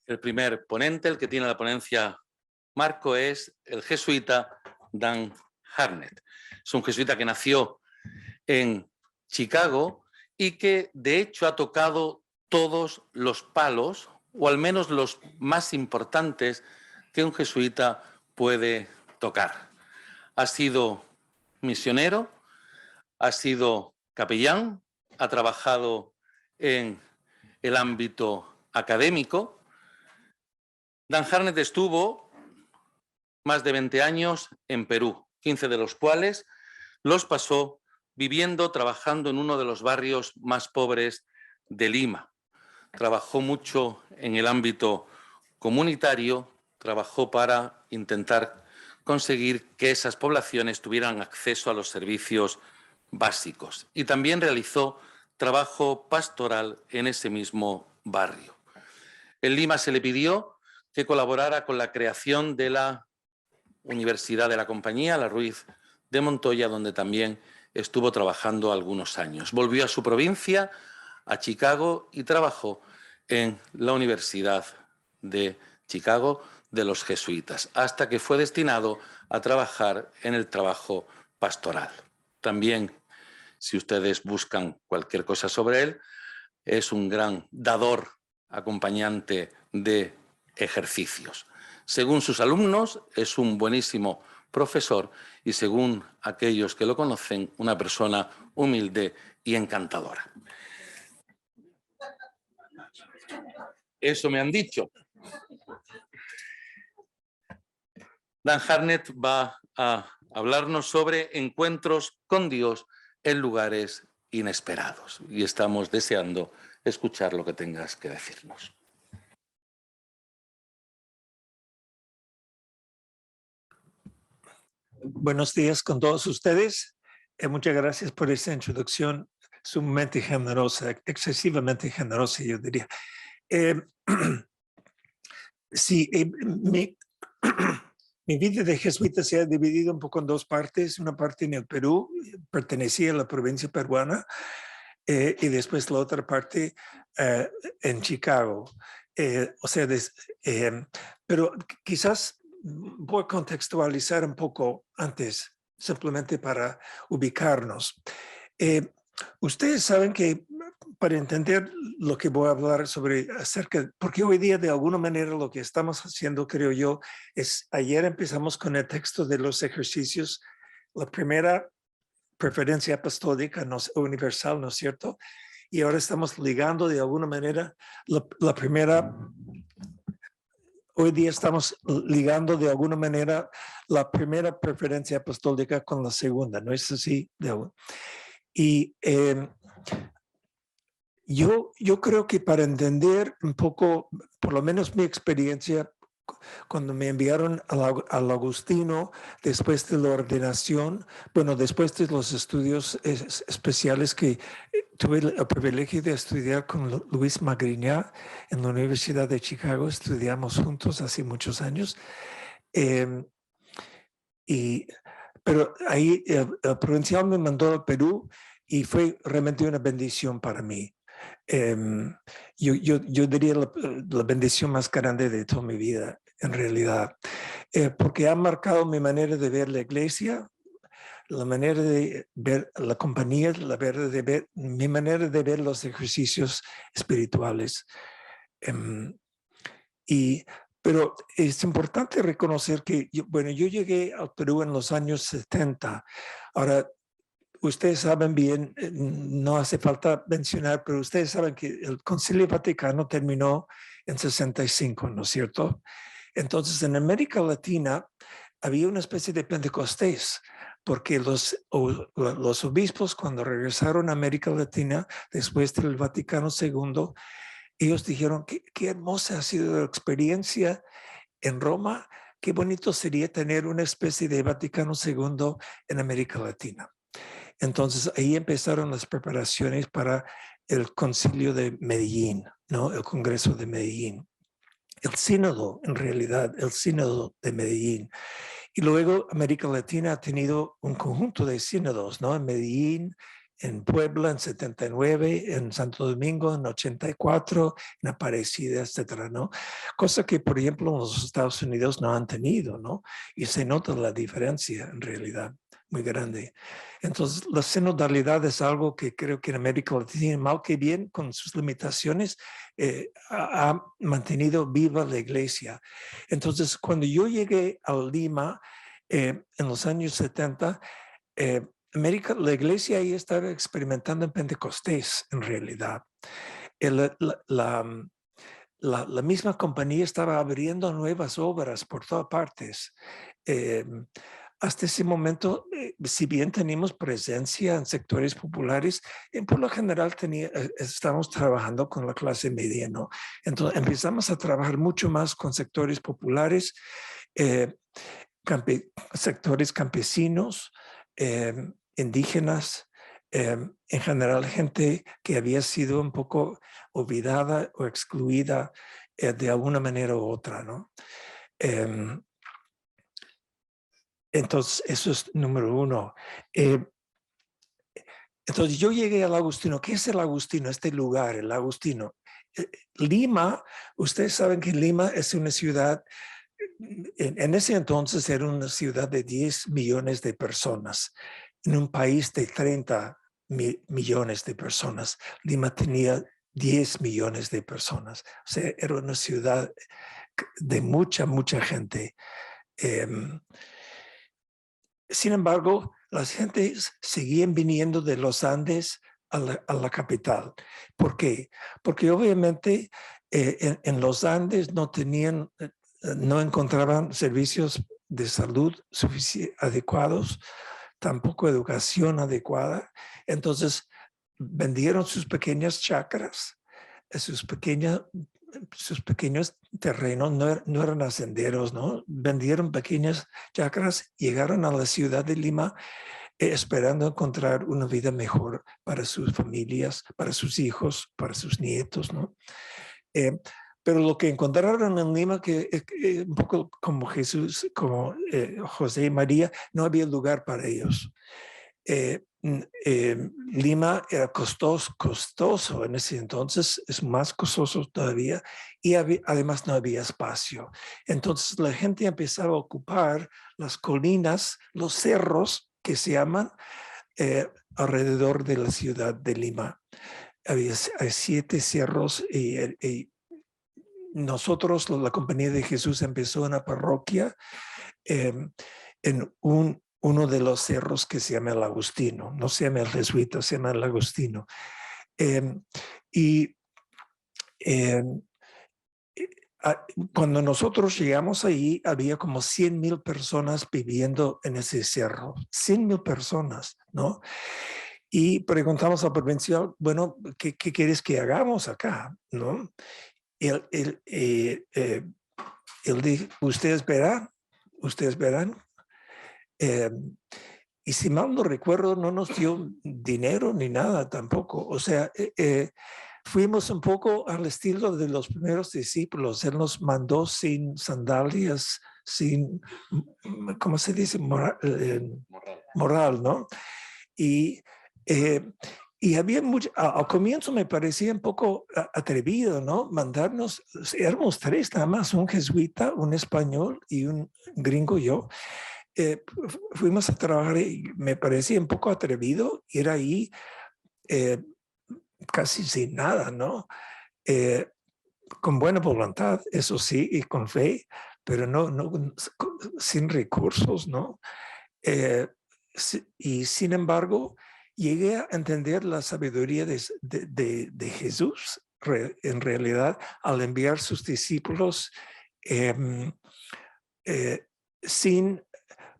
El primer ponente, el que tiene la ponencia marco, es el jesuita Dan Harnett. Es un jesuita que nació en Chicago y que de hecho ha tocado todos los palos, o al menos los más importantes que un jesuita puede tocar. Ha sido misionero, ha sido capellán, ha trabajado en el ámbito académico. Dan Harnett estuvo más de 20 años en Perú, 15 de los cuales los pasó viviendo, trabajando en uno de los barrios más pobres de Lima. Trabajó mucho en el ámbito comunitario, trabajó para intentar conseguir que esas poblaciones tuvieran acceso a los servicios básicos. Y también realizó trabajo pastoral en ese mismo barrio. En Lima se le pidió que colaborara con la creación de la Universidad de la Compañía, la Ruiz de Montoya, donde también estuvo trabajando algunos años. Volvió a su provincia, a Chicago, y trabajó en la Universidad de Chicago de los jesuitas, hasta que fue destinado a trabajar en el trabajo pastoral. También, si ustedes buscan cualquier cosa sobre él, es un gran dador, acompañante de ejercicios. Según sus alumnos, es un buenísimo profesor y, según aquellos que lo conocen, una persona humilde y encantadora. Eso me han dicho. Dan Harnett va a hablarnos sobre encuentros con Dios en lugares inesperados y estamos deseando escuchar lo que tengas que decirnos. Buenos días con todos ustedes. Muchas gracias por esta introducción sumamente generosa, excesivamente generosa, yo diría. Sí, mi vida de jesuita se ha dividido un poco en dos partes. Una parte en el Perú, pertenecía a la provincia peruana, y después la otra parte en Chicago. Pero quizás voy a contextualizar un poco antes, simplemente para ubicarnos. Ustedes saben que para entender lo que voy a hablar sobre porque hoy día de alguna manera lo que estamos haciendo, creo yo, es ayer empezamos con el texto de los ejercicios, la primera preferencia apostólica universal, ¿no es cierto? Y ahora estamos ligando de alguna manera la primera. Hoy día estamos ligando de alguna manera la primera preferencia apostólica con la segunda, ¿no es así? Y yo creo que para entender un poco, por lo menos mi experiencia, cuando me enviaron al Agustino, después de la ordenación, bueno, después de los estudios especiales que tuve el privilegio de estudiar con Luis Magriñá en la Universidad de Chicago, estudiamos juntos hace muchos años, pero ahí el provincial me mandó al Perú y fue realmente una bendición para mí. Yo diría la bendición más grande de toda mi vida, en realidad, porque ha marcado mi manera de ver la iglesia, la manera de ver la compañía, mi manera de ver los ejercicios espirituales. Pero es importante reconocer que, yo llegué al Perú en los años 70. Ahora, ustedes saben bien, no hace falta mencionar, pero ustedes saben que el Concilio Vaticano terminó en 65, ¿no es cierto? Entonces, en América Latina había una especie de Pentecostés, porque los obispos, cuando regresaron a América Latina, después del Vaticano II, ellos dijeron, qué hermosa ha sido la experiencia en Roma, qué bonito sería tener una especie de Vaticano II en América Latina. Entonces ahí empezaron las preparaciones para el concilio de Medellín, ¿no? El Congreso de Medellín. El sínodo, en realidad, el sínodo de Medellín. Y luego América Latina ha tenido un conjunto de sínodos, ¿no? En Medellín, en Puebla en 79, en Santo Domingo en 84, en Aparecida, etcétera, ¿no? Cosa que, por ejemplo, en los Estados Unidos no han tenido, ¿no? Y se nota la diferencia en realidad muy grande. Entonces, la sinodalidad es algo que creo que en América Latina, mal que bien, con sus limitaciones, ha mantenido viva la iglesia. Entonces, cuando yo llegué a Lima en los años 70, la iglesia ahí estaba experimentando en Pentecostés, en realidad. La misma compañía estaba abriendo nuevas obras por todas partes. Hasta ese momento, si bien teníamos presencia en sectores populares, por lo general estábamos trabajando con la clase media, ¿no? Entonces empezamos a trabajar mucho más con sectores populares, sectores campesinos, indígenas, en general gente que había sido un poco olvidada o excluida de alguna manera u otra, ¿no? Entonces, eso es número uno. Entonces, yo llegué al Agustino. ¿Qué es el Agustino? Este lugar, el Agustino. Lima, ustedes saben que Lima es una ciudad, en ese entonces era una ciudad de 10 millones de personas. En un país de 30 millones de personas, Lima tenía 10 millones de personas. O sea, era una ciudad de mucha, mucha gente. Sin embargo, las gentes seguían viniendo de los Andes a la capital. ¿Por qué? Porque obviamente en los Andes no encontraban servicios de salud adecuados, tampoco educación adecuada. Entonces vendieron sus pequeñas chacras, sus pequeños terrenos, no eran hacenderos, ¿no? Vendieron pequeñas chacras, llegaron a la ciudad de Lima esperando encontrar una vida mejor para sus familias, para sus hijos, para sus nietos, ¿no? Pero lo que encontraron en Lima, que un poco como Jesús, como José y María, no había lugar para ellos. Lima era costoso en ese entonces, es más costoso todavía, y además no había espacio. Entonces la gente empezaba a ocupar las colinas, los cerros que se llaman alrededor de la ciudad de Lima. Hay 7 cerros y nosotros, la Compañía de Jesús, empezó una parroquia en uno de los cerros que se llama el Agustino. No se llama el Jesuita, se llama el Agustino. Cuando nosotros llegamos ahí, había como 100,000 personas viviendo en ese cerro. 100,000 personas, ¿no? Y preguntamos al provincial, bueno, ¿qué quieres que hagamos acá? ¿No? Él dijo, ustedes verán. Y si mal no recuerdo, no nos dio dinero ni nada tampoco. O sea, fuimos un poco al estilo de los primeros discípulos. Él nos mandó sin sandalias, sin, ¿cómo se dice? Moral, ¿no? Y había mucho, al comienzo me parecía un poco atrevido, ¿no? Mandarnos, éramos 3 nada más, un jesuita, un español y un gringo, yo. Fuimos a trabajar y me parecía un poco atrevido ir ahí casi sin nada, ¿no? Con buena voluntad, eso sí, y con fe, pero no sin recursos, ¿no? Y sin embargo, llegué a entender la sabiduría de Jesús en realidad al enviar sus discípulos sin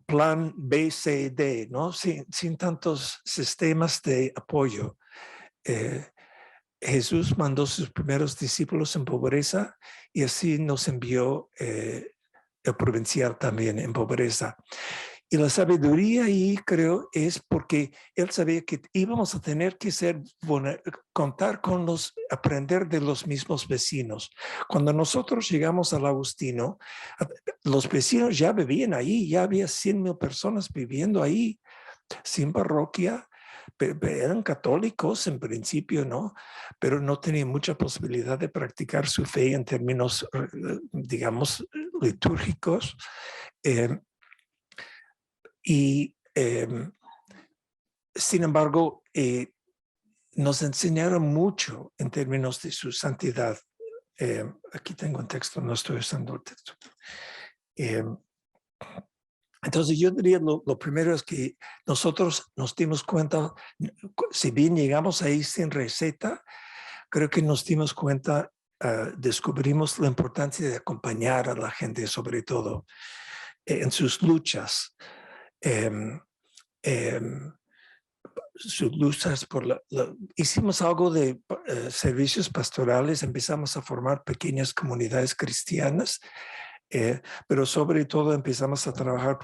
plan B, C, D, ¿no? Sin tantos sistemas de apoyo. Jesús mandó sus primeros discípulos en pobreza y así nos envió el provincial también en pobreza. Y la sabiduría ahí, creo, es porque él sabía que íbamos a tener que contar con aprender de los mismos vecinos. Cuando nosotros llegamos al Agustino, los vecinos ya vivían ahí, ya había 100,000 personas viviendo ahí, sin parroquia, eran católicos en principio, ¿no? Pero no tenían mucha posibilidad de practicar su fe en términos, digamos, litúrgicos. Sin embargo, nos enseñaron mucho en términos de su santidad. Aquí tengo un texto, no estoy usando el texto. Entonces yo diría lo primero es que nosotros nos dimos cuenta, si bien llegamos ahí sin receta, creo que nos dimos cuenta, descubrimos la importancia de acompañar a la gente, sobre todo en sus luchas. Sus luchas hicimos algo de servicios pastorales, empezamos a formar pequeñas comunidades cristianas, pero sobre todo empezamos a trabajar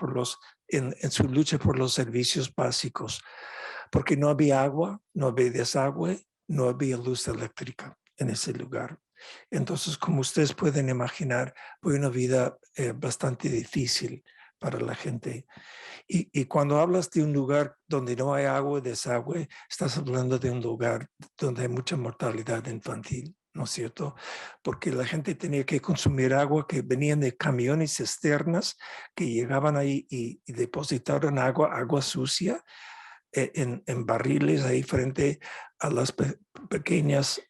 en su lucha por los servicios básicos, porque no había agua, no había desagüe, no había luz eléctrica en ese lugar. Entonces, como ustedes pueden imaginar, fue una vida bastante difícil para la gente. Y cuando hablas de un lugar donde no hay agua y desagüe, estás hablando de un lugar donde hay mucha mortalidad infantil, ¿no es cierto? Porque la gente tenía que consumir agua que venían de camiones cisternas que llegaban ahí y depositaron agua sucia en barriles ahí frente a las pequeñas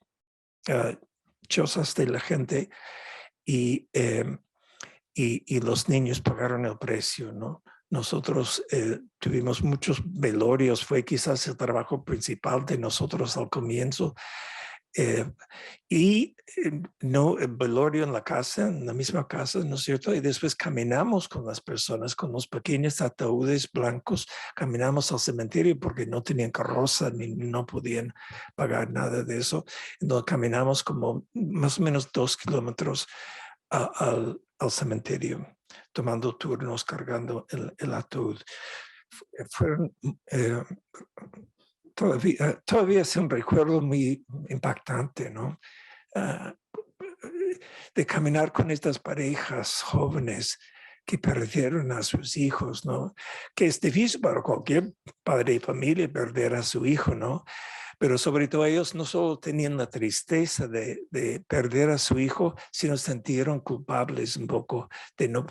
chozas de la gente y los niños pagaron el precio, ¿no? Nosotros tuvimos muchos velorios, fue quizás el trabajo principal de nosotros al comienzo. No, el velorio en la casa, en la misma casa, ¿no es cierto? Y después caminamos con las personas, con los pequeños ataúdes blancos, caminamos al cementerio porque no tenían carroza ni no podían pagar nada de eso. Entonces caminamos como más o menos 2 kilómetros al cementerio, tomando turnos, cargando el ataúd. Fueron... Todavía es un recuerdo muy impactante, ¿no? De caminar con estas parejas jóvenes que perdieron a sus hijos, ¿no? Que es difícil para cualquier padre de familia perder a su hijo, ¿no? Pero sobre todo ellos no solo tenían la tristeza de perder a su hijo, sino sintieron culpables un poco de no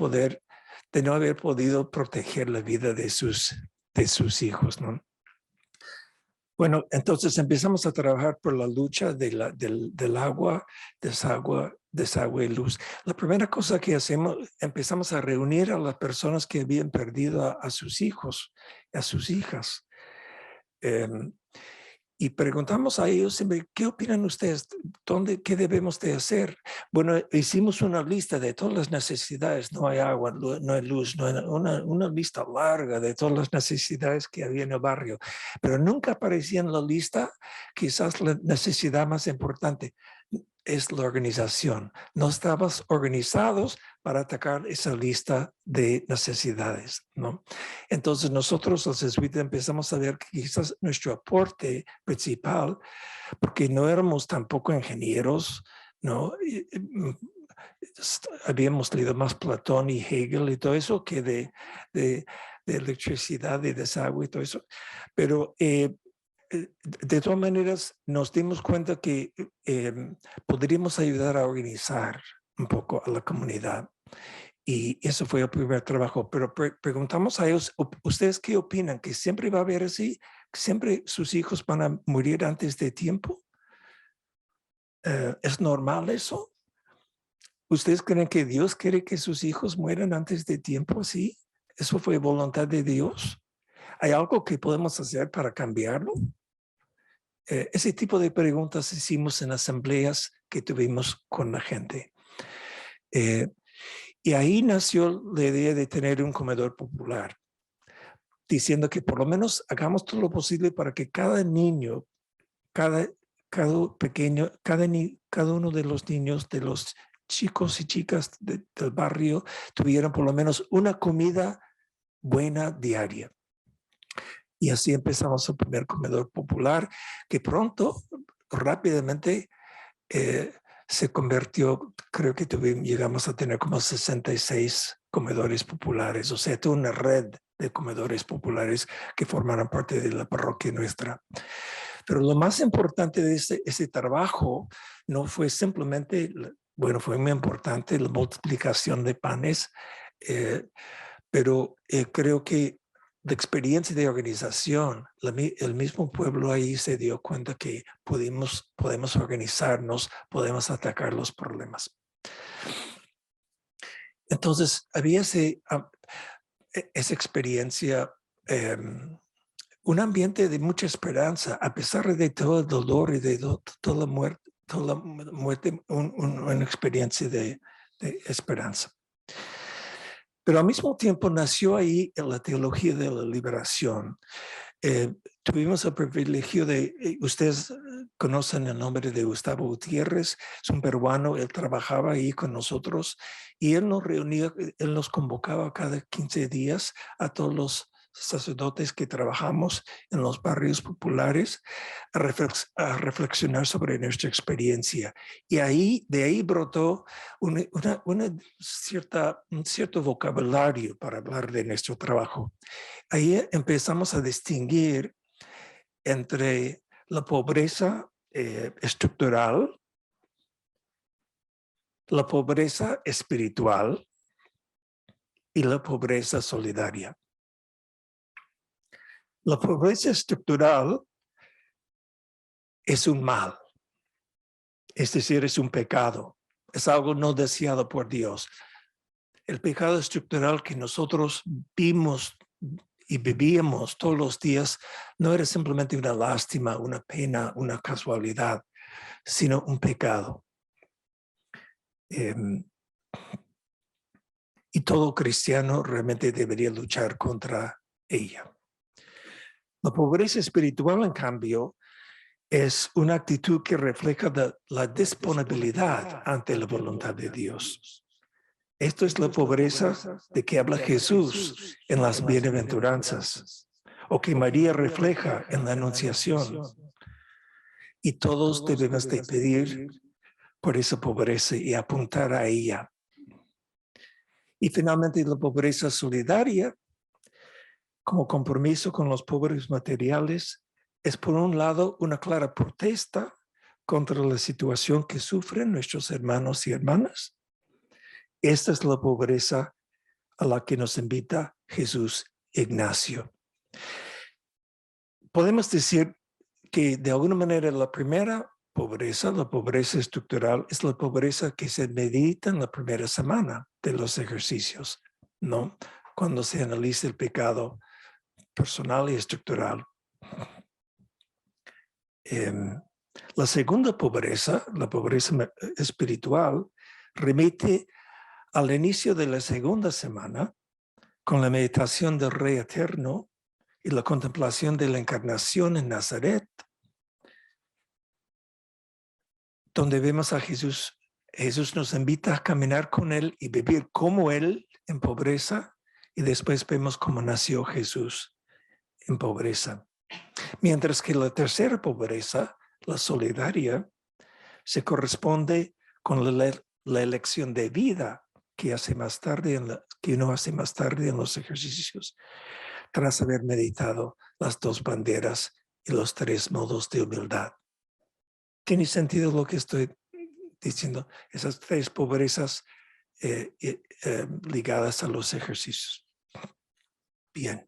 haber podido proteger la vida de sus hijos, ¿no? Bueno, entonces empezamos a trabajar por la lucha del agua, desagüe y luz. La primera cosa que hacemos, empezamos a reunir a las personas que habían perdido a sus hijos, a sus hijas. Y preguntamos a ellos siempre, ¿qué opinan ustedes? ¿Qué debemos de hacer? Bueno, hicimos una lista de todas las necesidades. No hay agua, no hay luz, no hay una lista larga de todas las necesidades que había en el barrio. Pero nunca aparecía en la lista quizás la necesidad más importante. Es la organización. No estábamos organizados para atacar esa lista de necesidades, ¿no? Entonces nosotros los jesuitas empezamos a ver que quizás nuestro aporte principal, porque no éramos tampoco ingenieros, ¿no? Habíamos leído más Platón y Hegel y todo eso que de electricidad y desagüe y todo eso, pero de todas maneras, nos dimos cuenta que podríamos ayudar a organizar un poco a la comunidad. Y eso fue el primer trabajo. Pero preguntamos a ellos, ¿ustedes qué opinan? ¿Que siempre va a haber así? ¿Siempre sus hijos van a morir antes de tiempo? ¿Es normal eso? ¿Ustedes creen que Dios quiere que sus hijos mueran antes de tiempo así? ¿Eso fue voluntad de Dios? ¿Hay algo que podemos hacer para cambiarlo? Ese tipo de preguntas hicimos en asambleas que tuvimos con la gente. Y ahí nació la idea de tener un comedor popular, diciendo que por lo menos hagamos todo lo posible para que cada niño, cada pequeño, cada uno de los niños, de los chicos y chicas del barrio, tuvieran por lo menos una comida buena diaria. Y así empezamos el primer comedor popular, que pronto, rápidamente, se convirtió, creo que llegamos a tener como 66 comedores populares, o sea, toda una red de comedores populares que formaron parte de la parroquia nuestra. Pero lo más importante de ese trabajo no fue simplemente, bueno, fue muy importante la multiplicación de panes, pero creo que la experiencia de organización, el mismo pueblo ahí se dio cuenta que podemos organizarnos, podemos atacar los problemas. Entonces, había esa experiencia, un ambiente de mucha esperanza, a pesar de todo el dolor y de toda la muerte, una experiencia de esperanza. Pero al mismo tiempo nació ahí la teología de la liberación. Tuvimos el privilegio de, ustedes conocen el nombre de Gustavo Gutiérrez, es un peruano, él trabajaba ahí con nosotros y él nos reunía, él nos convocaba cada 15 días a todos los sacerdotes que trabajamos en los barrios populares a reflexionar sobre nuestra experiencia. Y de ahí brotó un cierto vocabulario para hablar de nuestro trabajo. Ahí empezamos a distinguir entre la pobreza estructural, la pobreza espiritual y la pobreza solidaria. La pobreza estructural es un mal, es decir, es un pecado, es algo no deseado por Dios. El pecado estructural que nosotros vimos y vivíamos todos los días no era simplemente una lástima, una pena, una casualidad, sino un pecado. Y todo cristiano realmente debería luchar contra ella. La pobreza espiritual, en cambio, es una actitud que refleja la disponibilidad ante la voluntad de Dios. Esto es la pobreza de que habla Jesús en las bienaventuranzas, o que María refleja en la Anunciación. Y todos debemos de pedir por esa pobreza y apuntar a ella. Y finalmente la pobreza solidaria, como compromiso con los pobres materiales, es por un lado una clara protesta contra la situación que sufren nuestros hermanos y hermanas. Esta es la pobreza a la que nos invita Jesús Ignacio. Podemos decir que de alguna manera la primera pobreza, la pobreza estructural, es la pobreza que se medita en la primera semana de los ejercicios, ¿no? Cuando se analiza el pecado personal y estructural. La segunda pobreza, la pobreza espiritual, remite al inicio de la segunda semana con la meditación del Rey Eterno y la contemplación de la encarnación en Nazaret, donde vemos a Jesús. Jesús nos invita a caminar con Él y vivir como Él en pobreza, y después vemos cómo nació Jesús en pobreza. Mientras que la tercera pobreza, la solidaria, se corresponde con la elección de vida que uno hace más tarde en los ejercicios, tras haber meditado las dos banderas y los tres modos de humildad. ¿Tiene sentido lo que estoy diciendo? Esas tres pobrezas ligadas a los ejercicios. Bien.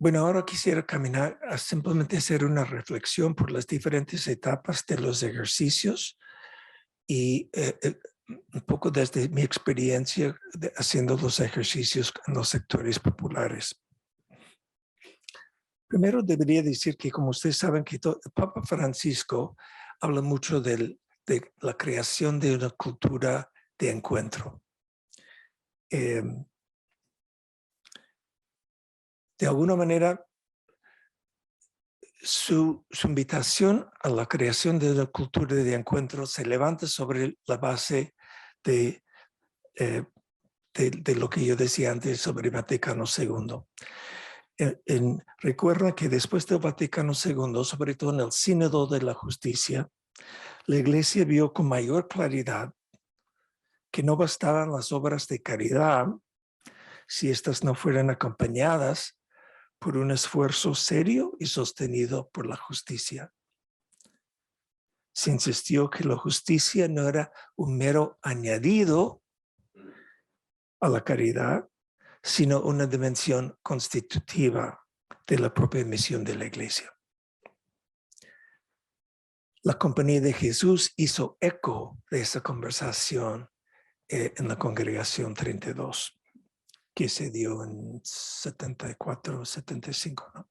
Bueno, ahora quisiera caminar a simplemente hacer una reflexión por las diferentes etapas de los ejercicios y un poco desde mi experiencia haciendo los ejercicios en los sectores populares. Primero debería decir que, como ustedes saben, que el Papa Francisco habla mucho de la creación de una cultura de encuentro. De alguna manera, su invitación a la creación de una cultura de encuentro se levanta sobre la base de de lo que yo decía antes sobre Vaticano II. Recuerda que después del Vaticano II, sobre todo en el Sínodo de la Justicia, la Iglesia vio con mayor claridad que no bastaban las obras de caridad si éstas no fueran acompañadas por un esfuerzo serio y sostenido por la justicia. Se insistió que la justicia no era un mero añadido a la caridad, sino una dimensión constitutiva de la propia misión de la Iglesia. La Compañía de Jesús hizo eco de esa conversación en la Congregación 32, que se dio en 74, 75, ¿no?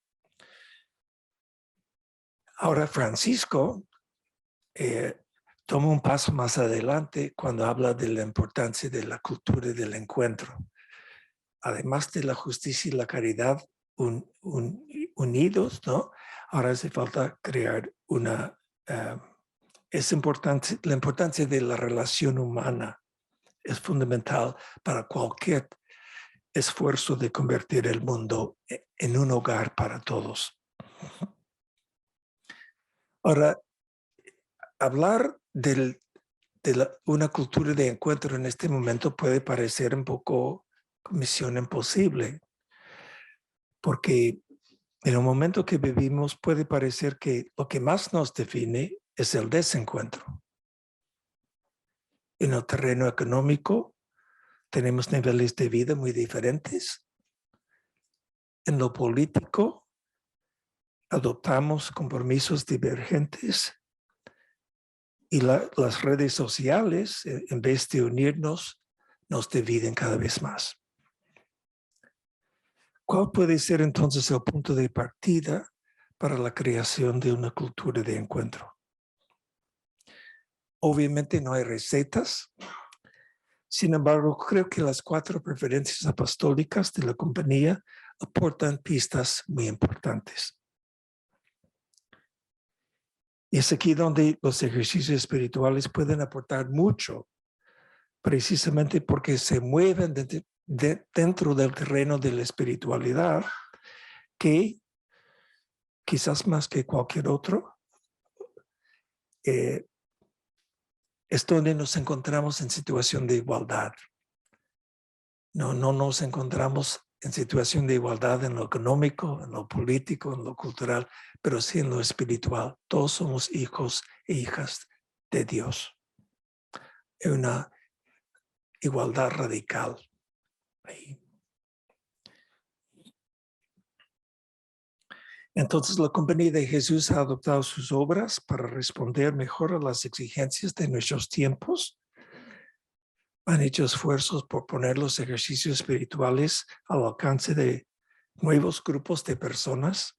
Ahora Francisco toma un paso más adelante cuando habla de la importancia de la cultura del encuentro. Además de la justicia y la caridad unidos, ¿no? Ahora hace falta crear una... es importante, la importancia de la relación humana es fundamental para cualquier esfuerzo de convertir el mundo en un hogar para todos. Ahora, hablar de una cultura de encuentro en este momento puede parecer un poco misión imposible, porque en el momento que vivimos puede parecer que lo que más nos define es el desencuentro. En el terreno económico tenemos niveles de vida muy diferentes. En lo político adoptamos compromisos divergentes y las redes sociales, en vez de unirnos, nos dividen cada vez más. ¿Cuál puede ser entonces el punto de partida para la creación de una cultura de encuentro? Obviamente no hay recetas. Sin embargo, creo que las 4 preferencias apostólicas de la compañía aportan pistas muy importantes. Y es aquí donde los ejercicios espirituales pueden aportar mucho, precisamente porque se mueven dentro del terreno de la espiritualidad, que quizás más que cualquier otro, es donde nos encontramos en situación de igualdad. No nos encontramos en situación de igualdad en lo económico, en lo político, en lo cultural, pero sí en lo espiritual. Todos somos hijos e hijas de Dios. Es una igualdad radical ahí. Entonces, la Compañía de Jesús ha adoptado sus obras para responder mejor a las exigencias de nuestros tiempos. Han hecho esfuerzos por poner los ejercicios espirituales al alcance de nuevos grupos de personas.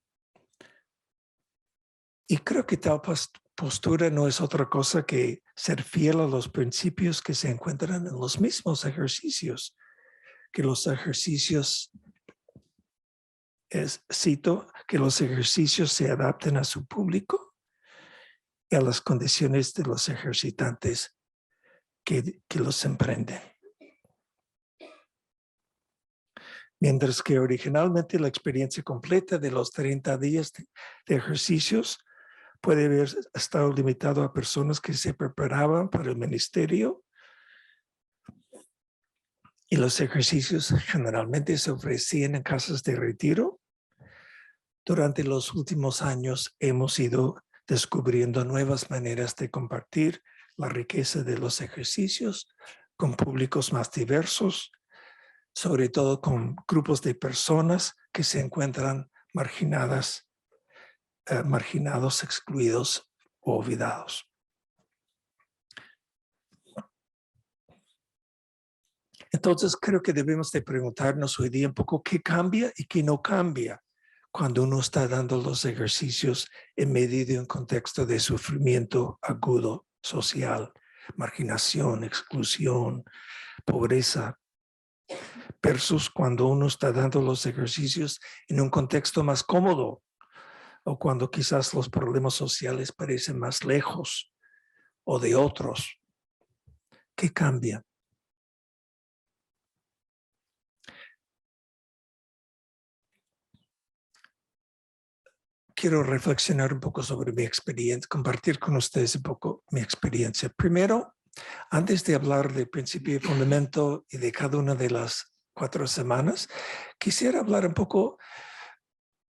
Y creo que tal postura no es otra cosa que ser fiel a los principios que se encuentran en los mismos ejercicios, que los ejercicios, cito, que los ejercicios se adapten a su público y a las condiciones de los ejercitantes que los emprenden. Mientras que originalmente la experiencia completa de los 30 días de ejercicios puede haber estado limitado a personas que se preparaban para el ministerio, y los ejercicios generalmente se ofrecían en casas de retiro. Durante los últimos años hemos ido descubriendo nuevas maneras de compartir la riqueza de los ejercicios con públicos más diversos, sobre todo con grupos de personas que se encuentran marginados, excluidos o olvidados. Entonces creo que debemos de preguntarnos hoy día un poco qué cambia y qué no cambia cuando uno está dando los ejercicios en medio de un contexto de sufrimiento agudo social, marginación, exclusión, pobreza, versus cuando uno está dando los ejercicios en un contexto más cómodo o cuando quizás los problemas sociales parecen más lejos o de otros. ¿Qué cambia? quiero reflexionar un poco sobre mi experiencia, compartir con ustedes un poco mi experiencia. Primero, antes de hablar del principio y fundamento y de cada una de las 4 semanas, quisiera hablar un poco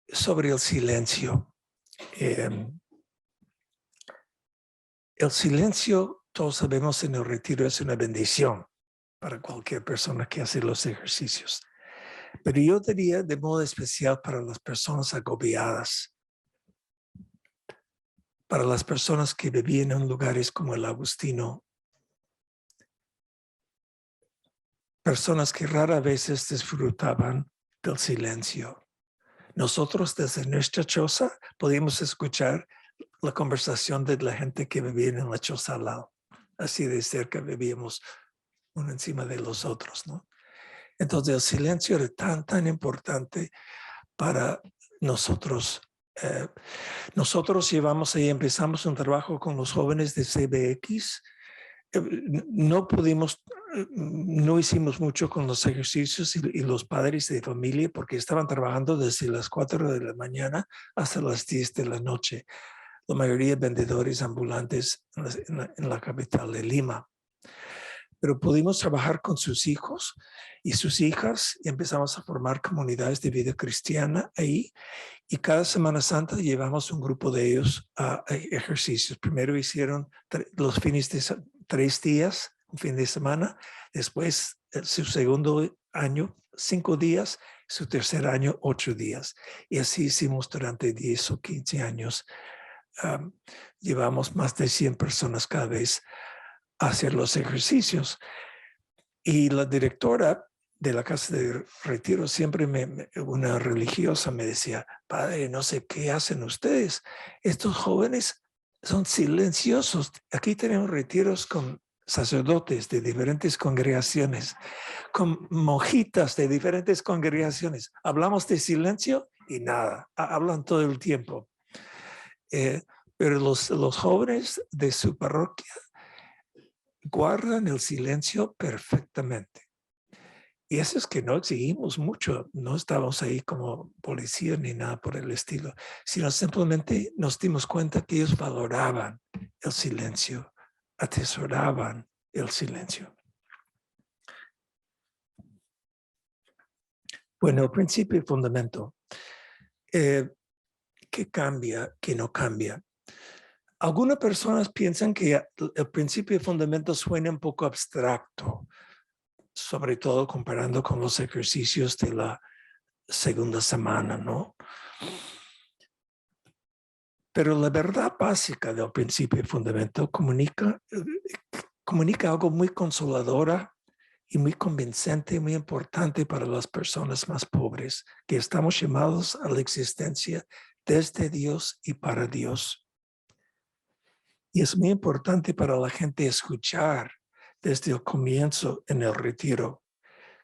sobre el silencio. El silencio, todos sabemos, en el retiro es una bendición para cualquier persona que hace los ejercicios. Pero yo diría de modo especial para las personas agobiadas, para las personas que vivían en lugares como el Agustino, personas que rara vez disfrutaban del silencio. Nosotros desde nuestra choza podíamos escuchar la conversación de la gente que vivía en la choza al lado. Así de cerca vivíamos uno encima de los otros, ¿no? Entonces el silencio era tan importante para nosotros. Nosotros llevamos ahí, empezamos un trabajo con los jóvenes de CBX. No hicimos mucho con los ejercicios y los padres de familia porque estaban trabajando desde las 4 de la mañana hasta las 10 de la noche. La mayoría vendedores ambulantes en la capital de Lima. Pero pudimos trabajar con sus hijos y sus hijas y empezamos a formar comunidades de vida cristiana ahí. Y cada Semana Santa llevamos un grupo de ellos a ejercicios. Primero hicieron los fines de 3 días, un fin de semana. Después, su segundo año, 5 días. Su tercer año, 8 días. Y así hicimos durante 10 o 15 años. Llevamos más de 100 personas cada vez a hacer los ejercicios. Y la directora de la casa de retiro siempre una religiosa me decía, padre, no sé qué hacen ustedes. Estos jóvenes son silenciosos. Aquí tenemos retiros con sacerdotes de diferentes congregaciones, con monjitas de diferentes congregaciones. Hablamos de silencio y nada, hablan todo el tiempo. Pero los jóvenes de su parroquia guardan el silencio perfectamente. Y eso es que no exigimos mucho, no estábamos ahí como policía ni nada por el estilo, sino simplemente nos dimos cuenta que ellos valoraban el silencio, atesoraban el silencio. Bueno, el principio y fundamento. ¿Qué cambia, qué no cambia? Algunas personas piensan que el principio y fundamento suena un poco abstracto, sobre todo comparando con los ejercicios de la segunda semana, ¿no? Pero la verdad básica del principio y fundamento comunica algo muy consoladora y muy convincente y muy importante para las personas más pobres, que estamos llamados a la existencia desde Dios y para Dios. Y es muy importante para la gente escuchar desde el comienzo en el retiro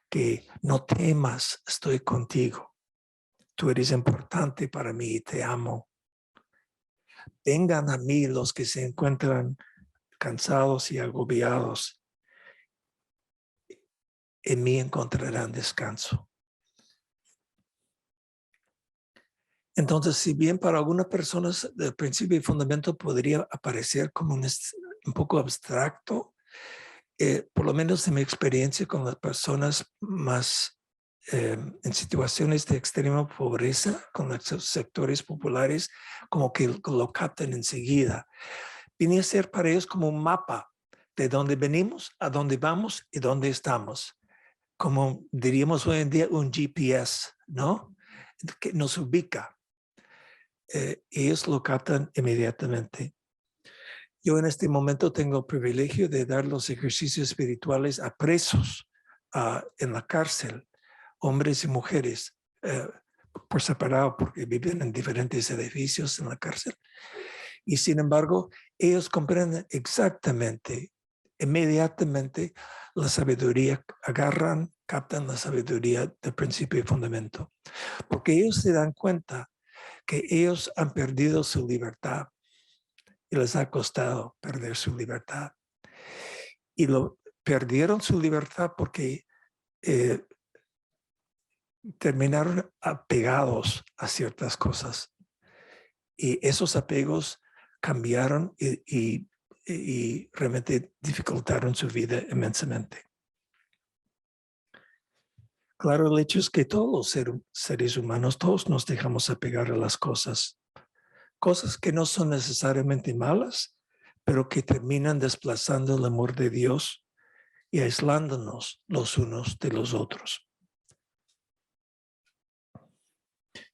que no temas, estoy contigo. Tú eres importante para mí y te amo. Vengan a mí los que se encuentran cansados y agobiados. En mí encontrarán descanso. Entonces, si bien para algunas personas el principio y fundamento podría aparecer como un poco abstracto, por lo menos en mi experiencia con las personas más en situaciones de extrema pobreza, con los sectores populares, como que lo captan enseguida. Viene a ser para ellos como un mapa de dónde venimos, a dónde vamos y dónde estamos. Como diríamos hoy en día, un GPS, ¿no? Que nos ubica. Ellos lo captan inmediatamente. Yo en este momento tengo el privilegio de dar los ejercicios espirituales a presos en la cárcel, hombres y mujeres, por separado, porque viven en diferentes edificios en la cárcel. Y sin embargo, ellos comprenden exactamente, inmediatamente, la sabiduría, captan la sabiduría del principio y fundamento. Porque ellos se dan cuenta que ellos han perdido su libertad y les ha costado perder su libertad. Y perdieron su libertad porque terminaron apegados a ciertas cosas. Y esos apegos cambiaron y realmente dificultaron su vida inmensamente. Claro, el hecho es que todos los seres humanos, todos nos dejamos apegar a las cosas que no son necesariamente malas, pero que terminan desplazando el amor de Dios y aislándonos los unos de los otros.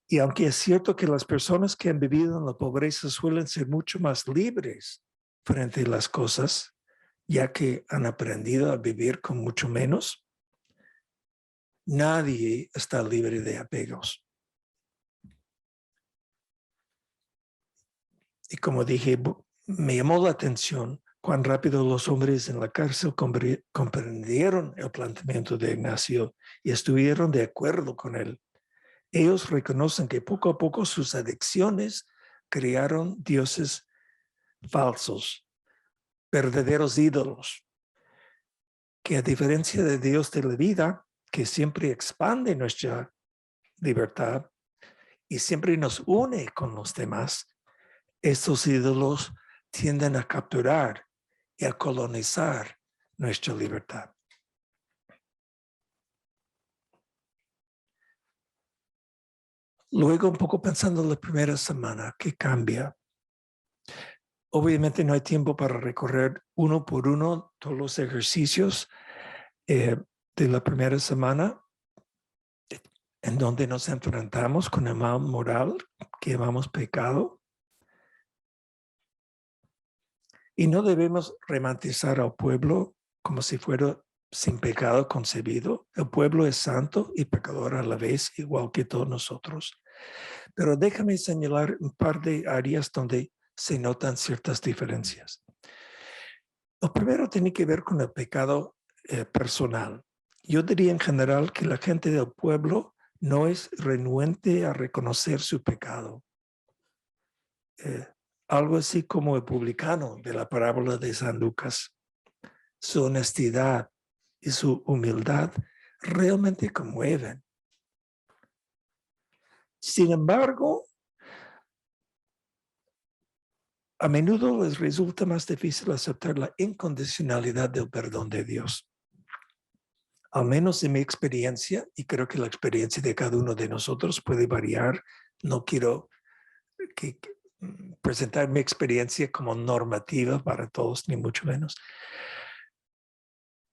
Y aunque es cierto que las personas que han vivido en la pobreza suelen ser mucho más libres frente a las cosas, ya que han aprendido a vivir con mucho menos, nadie está libre de apegos. Y como dije, me llamó la atención cuán rápido los hombres en la cárcel comprendieron el planteamiento de Ignacio y estuvieron de acuerdo con él. Ellos reconocen que poco a poco sus adicciones crearon dioses falsos, verdaderos ídolos, que a diferencia de Dios de la vida, que siempre expande nuestra libertad y siempre nos une con los demás, estos ídolos tienden a capturar y a colonizar nuestra libertad. Luego, un poco pensando en la primera semana, ¿qué cambia? Obviamente no hay tiempo para recorrer uno por uno todos los ejercicios de la primera semana, en donde nos enfrentamos con el mal moral que llamamos pecado. Y no debemos romantizar al pueblo como si fuera sin pecado concebido. El pueblo es santo y pecador a la vez, igual que todos nosotros. Pero déjame señalar un par de áreas donde se notan ciertas diferencias. Lo primero tiene que ver con el pecado personal. Yo diría en general que la gente del pueblo no es renuente a reconocer su pecado. Algo así como el publicano de la parábola de San Lucas. Su honestidad y su humildad realmente conmueven. Sin embargo, a menudo les resulta más difícil aceptar la incondicionalidad del perdón de Dios. Al menos en mi experiencia, y creo que la experiencia de cada uno de nosotros puede variar, no quiero presentar mi experiencia como normativa para todos, ni mucho menos.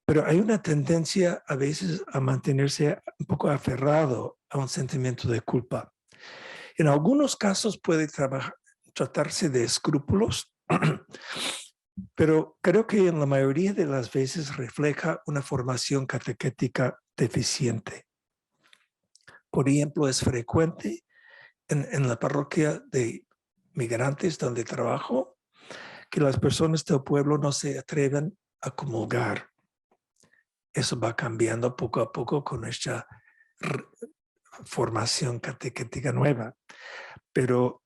Pero hay una tendencia a veces a mantenerse un poco aferrado a un sentimiento de culpa. En algunos casos puede tratarse de escrúpulos, pero creo que en la mayoría de las veces refleja una formación catequética deficiente. Por ejemplo, es frecuente en la parroquia de migrantes donde trabajo que las personas del pueblo no se atreven a comulgar. Eso va cambiando poco a poco con nuestra formación catequética nueva. Pero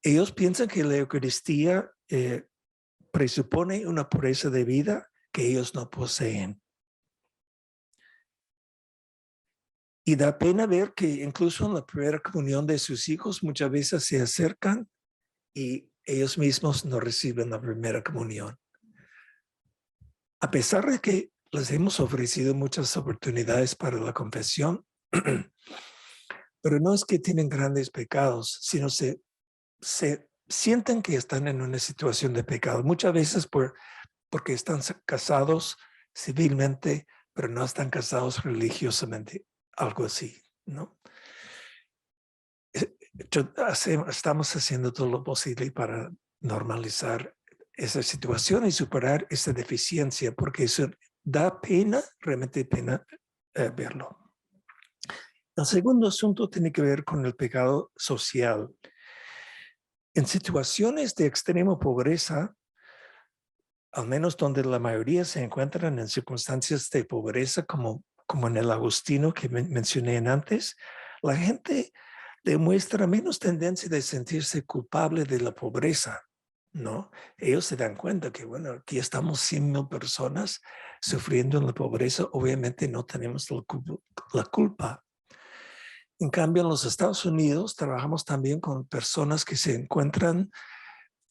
ellos piensan que la Eucaristía presupone una pureza de vida que ellos no poseen. Y da pena ver que incluso en la primera comunión de sus hijos muchas veces se acercan y ellos mismos no reciben la primera comunión. A pesar de que les hemos ofrecido muchas oportunidades para la confesión, pero no es que tienen grandes pecados, sino se sienten que están en una situación de pecado. Muchas veces porque están casados civilmente, pero no están casados religiosamente, algo así, ¿no? Estamos haciendo todo lo posible para normalizar esa situación y superar esa deficiencia, porque eso da pena, realmente pena verlo. El segundo asunto tiene que ver con el pecado social. En situaciones de extrema pobreza, al menos donde la mayoría se encuentran en circunstancias de pobreza, como en el Agustino que mencioné antes, la gente demuestra menos tendencia de sentirse culpable de la pobreza, ¿no? Ellos se dan cuenta que, bueno, aquí estamos 100,000 personas sufriendo en la pobreza, obviamente no tenemos la culpa. En cambio, en los Estados Unidos trabajamos también con personas que se encuentran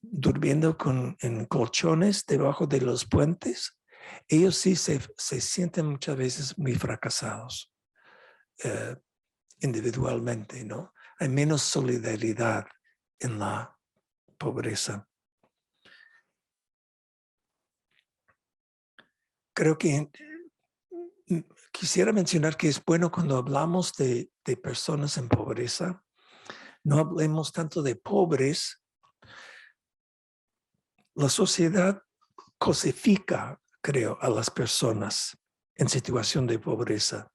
durmiendo en colchones debajo de los puentes. Ellos sí se sienten muchas veces muy fracasados individualmente, ¿no? Hay menos solidaridad en la pobreza. Creo que quisiera mencionar que es bueno cuando hablamos de personas en pobreza, no hablemos tanto de pobres. La sociedad cosifica, creo, a las personas en situación de pobreza,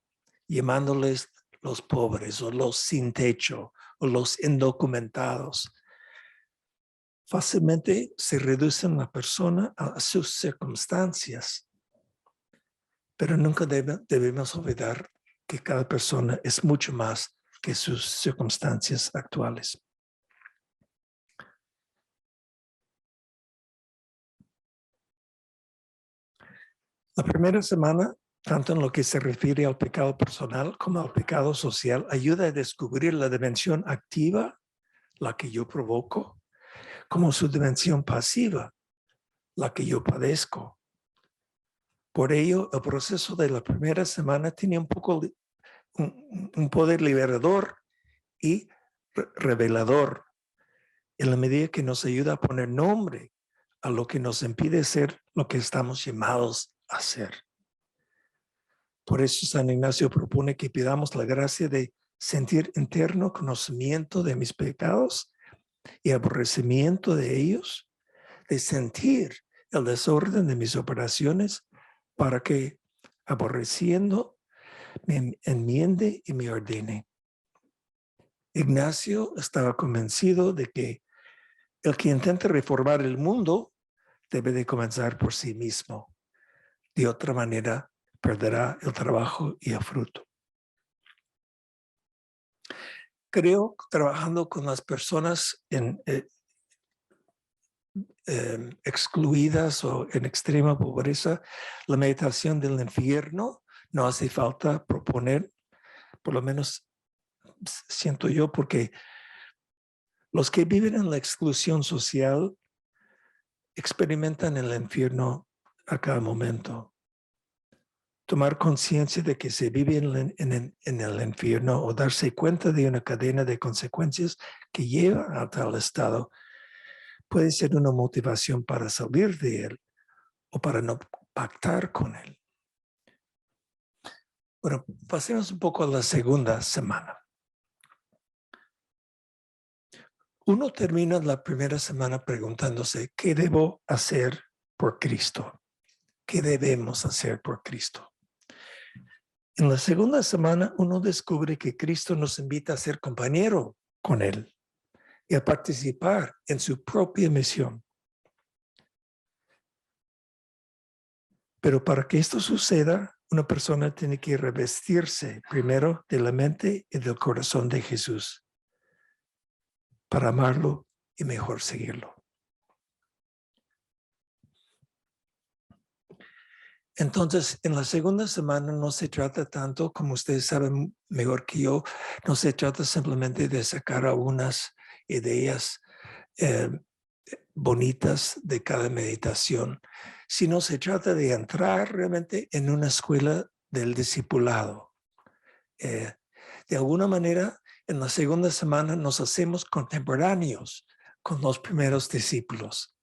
llamándoles los pobres o los sin techo o los indocumentados. Fácilmente se reducen la persona a sus circunstancias, pero nunca debemos olvidar que cada persona es mucho más que sus circunstancias actuales. La primera semana, tanto en lo que se refiere al pecado personal como al pecado social, ayuda a descubrir la dimensión activa, la que yo provoco, como su dimensión pasiva, la que yo padezco. Por ello, el proceso de la primera semana tiene un poder liberador y revelador, en la medida que nos ayuda a poner nombre a lo que nos impide ser lo que estamos llamados a ser. Por eso San Ignacio propone que pidamos la gracia de sentir interno conocimiento de mis pecados y aborrecimiento de ellos, de sentir el desorden de mis operaciones para que, aborreciendo, me enmiende y me ordene. Ignacio estaba convencido de que el que intente reformar el mundo debe de comenzar por sí mismo. De otra manera, perderá el trabajo y el fruto. Creo, trabajando con las personas excluidas o en extrema pobreza, la meditación del infierno no hace falta proponer, por lo menos siento yo, porque los que viven en la exclusión social experimentan el infierno a cada momento. Tomar conciencia de que se vive en el infierno o darse cuenta de una cadena de consecuencias que lleva a tal estado puede ser una motivación para salir de él o para no pactar con él. Bueno, pasemos un poco a la segunda semana. Uno termina la primera semana preguntándose, ¿qué debo hacer por Cristo? ¿Qué debemos hacer por Cristo? En la segunda semana, uno descubre que Cristo nos invita a ser compañero con Él y a participar en su propia misión. Pero para que esto suceda, una persona tiene que revestirse primero de la mente y del corazón de Jesús para amarlo y mejor seguirlo. Entonces, en la segunda semana no se trata tanto, como ustedes saben mejor que yo, no se trata simplemente de sacar algunas ideas bonitas de cada meditación, sino se trata de entrar realmente en una escuela del discipulado. De alguna manera, en la segunda semana nos hacemos contemporáneos con los primeros discípulos.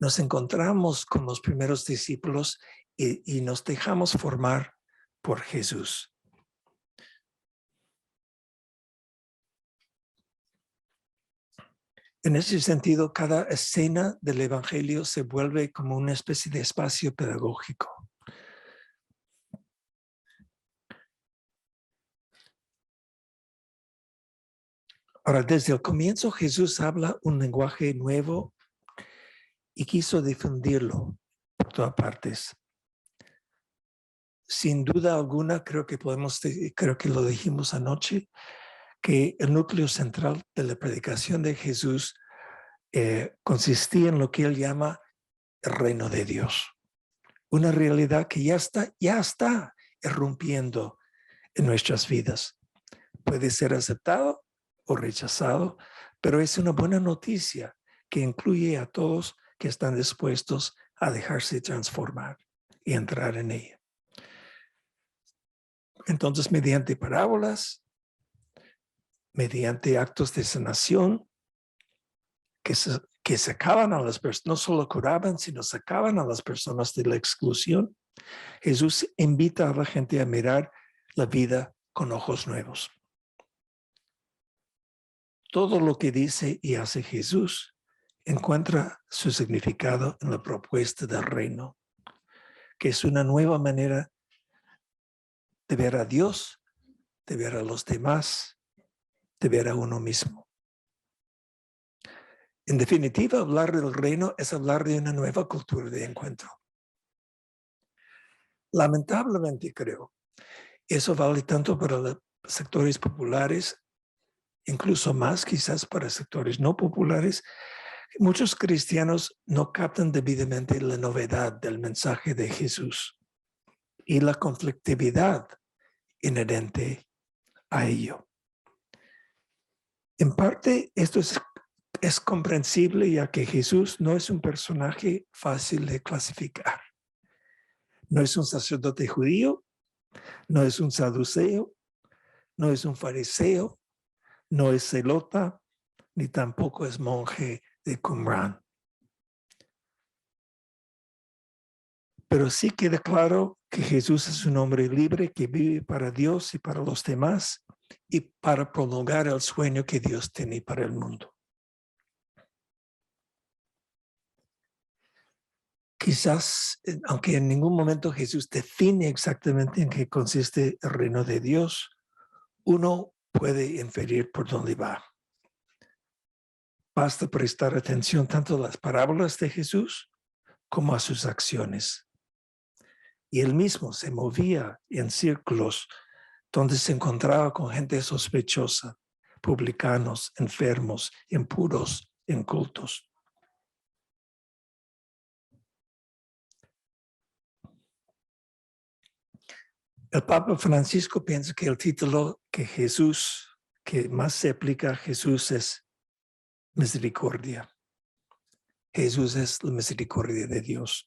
Nos encontramos con los primeros discípulos y nos dejamos formar por Jesús. En ese sentido, cada escena del Evangelio se vuelve como una especie de espacio pedagógico. Ahora, desde el comienzo Jesús habla un lenguaje nuevo y quiso difundirlo por todas partes. Sin duda alguna, creo que lo dijimos anoche, que el núcleo central de la predicación de Jesús consistía en lo que él llama el reino de Dios. Una realidad que ya está irrumpiendo en nuestras vidas. Puede ser aceptado o rechazado, pero es una buena noticia que incluye a todos que están dispuestos a dejarse transformar y entrar en ella. Entonces, mediante parábolas, mediante actos de sanación, que sacaban a las personas, no solo curaban, sino sacaban a las personas de la exclusión, Jesús invita a la gente a mirar la vida con ojos nuevos. Todo lo que dice y hace Jesús encuentra su significado en la propuesta del reino, que es una nueva manera de ver a Dios, de ver a los demás, de ver a uno mismo. En definitiva, hablar del reino es hablar de una nueva cultura de encuentro. Lamentablemente, creo, eso vale tanto para los sectores populares, incluso más quizás para sectores no populares. Muchos cristianos no captan debidamente la novedad del mensaje de Jesús y la conflictividad inherente a ello. En parte, esto es comprensible, ya que Jesús no es un personaje fácil de clasificar. No es un sacerdote judío, no es un saduceo, no es un fariseo, no es zelota, ni tampoco es monje de Qumran. Pero sí queda claro que Jesús es un hombre libre que vive para Dios y para los demás y para prolongar el sueño que Dios tiene para el mundo. Quizás, aunque en ningún momento Jesús define exactamente en qué consiste el reino de Dios, uno puede inferir por dónde va. Basta prestar atención tanto a las parábolas de Jesús como a sus acciones. Y él mismo se movía en círculos donde se encontraba con gente sospechosa, publicanos, enfermos, impuros, incultos. El Papa Francisco piensa que el título que más se aplica a Jesús es misericordia. Jesús es la misericordia de Dios.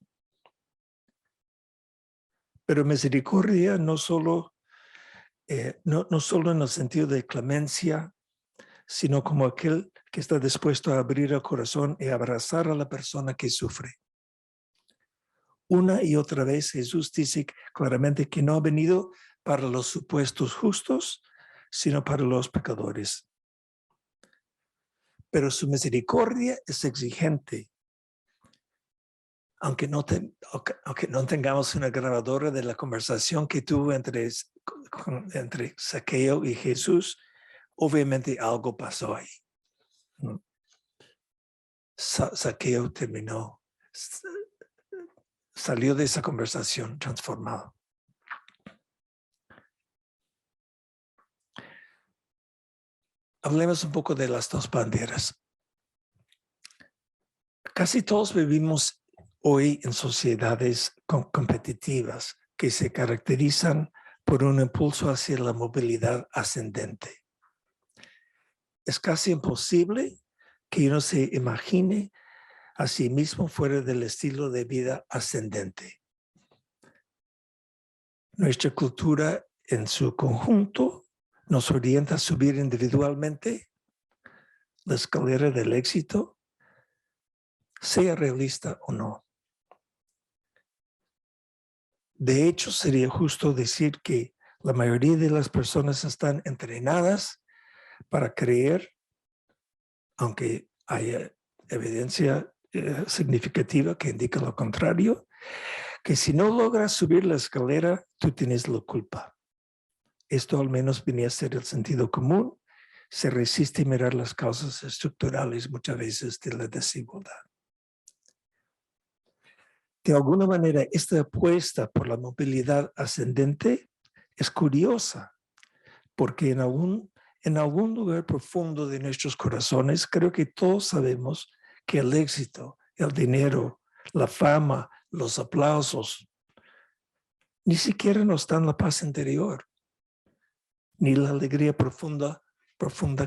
Pero misericordia no solo en el sentido de clemencia, sino como aquel que está dispuesto a abrir el corazón y abrazar a la persona que sufre. Una y otra vez Jesús dice claramente que no ha venido para los supuestos justos, sino para los pecadores. Pero su misericordia es exigente. Aunque no tengamos una grabadora de la conversación que tuvo entre Zaqueo y Jesús, obviamente algo pasó ahí. Zaqueo salió de esa conversación transformado. Hablemos un poco de las dos banderas. Casi todos vivimos hoy en sociedades competitivas que se caracterizan por un impulso hacia la movilidad ascendente. Es casi imposible que uno se imagine a sí mismo fuera del estilo de vida ascendente. Nuestra cultura en su conjunto nos orienta a subir individualmente la escalera del éxito, sea realista o no. De hecho, sería justo decir que la mayoría de las personas están entrenadas para creer, aunque haya evidencia significativa que indica lo contrario, que si no logras subir la escalera, tú tienes la culpa. Esto al menos venía a ser el sentido común. Se resiste a mirar las causas estructurales muchas veces de la desigualdad. De alguna manera, esta apuesta por la movilidad ascendente es curiosa, porque en algún lugar profundo de nuestros corazones, creo que todos sabemos que el éxito, el dinero, la fama, los aplausos, ni siquiera nos dan la paz interior. ni la alegría profunda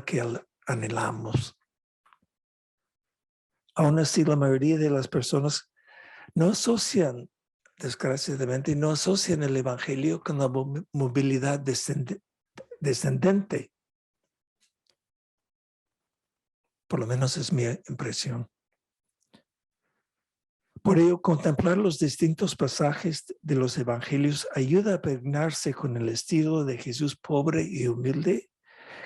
que anhelamos. Aún así, la mayoría de las personas no asocian, desgraciadamente, no asocian el evangelio con la movilidad descendente. Por lo menos es mi impresión. Por ello, contemplar los distintos pasajes de los evangelios ayuda a impregnarse con el estilo de Jesús pobre y humilde,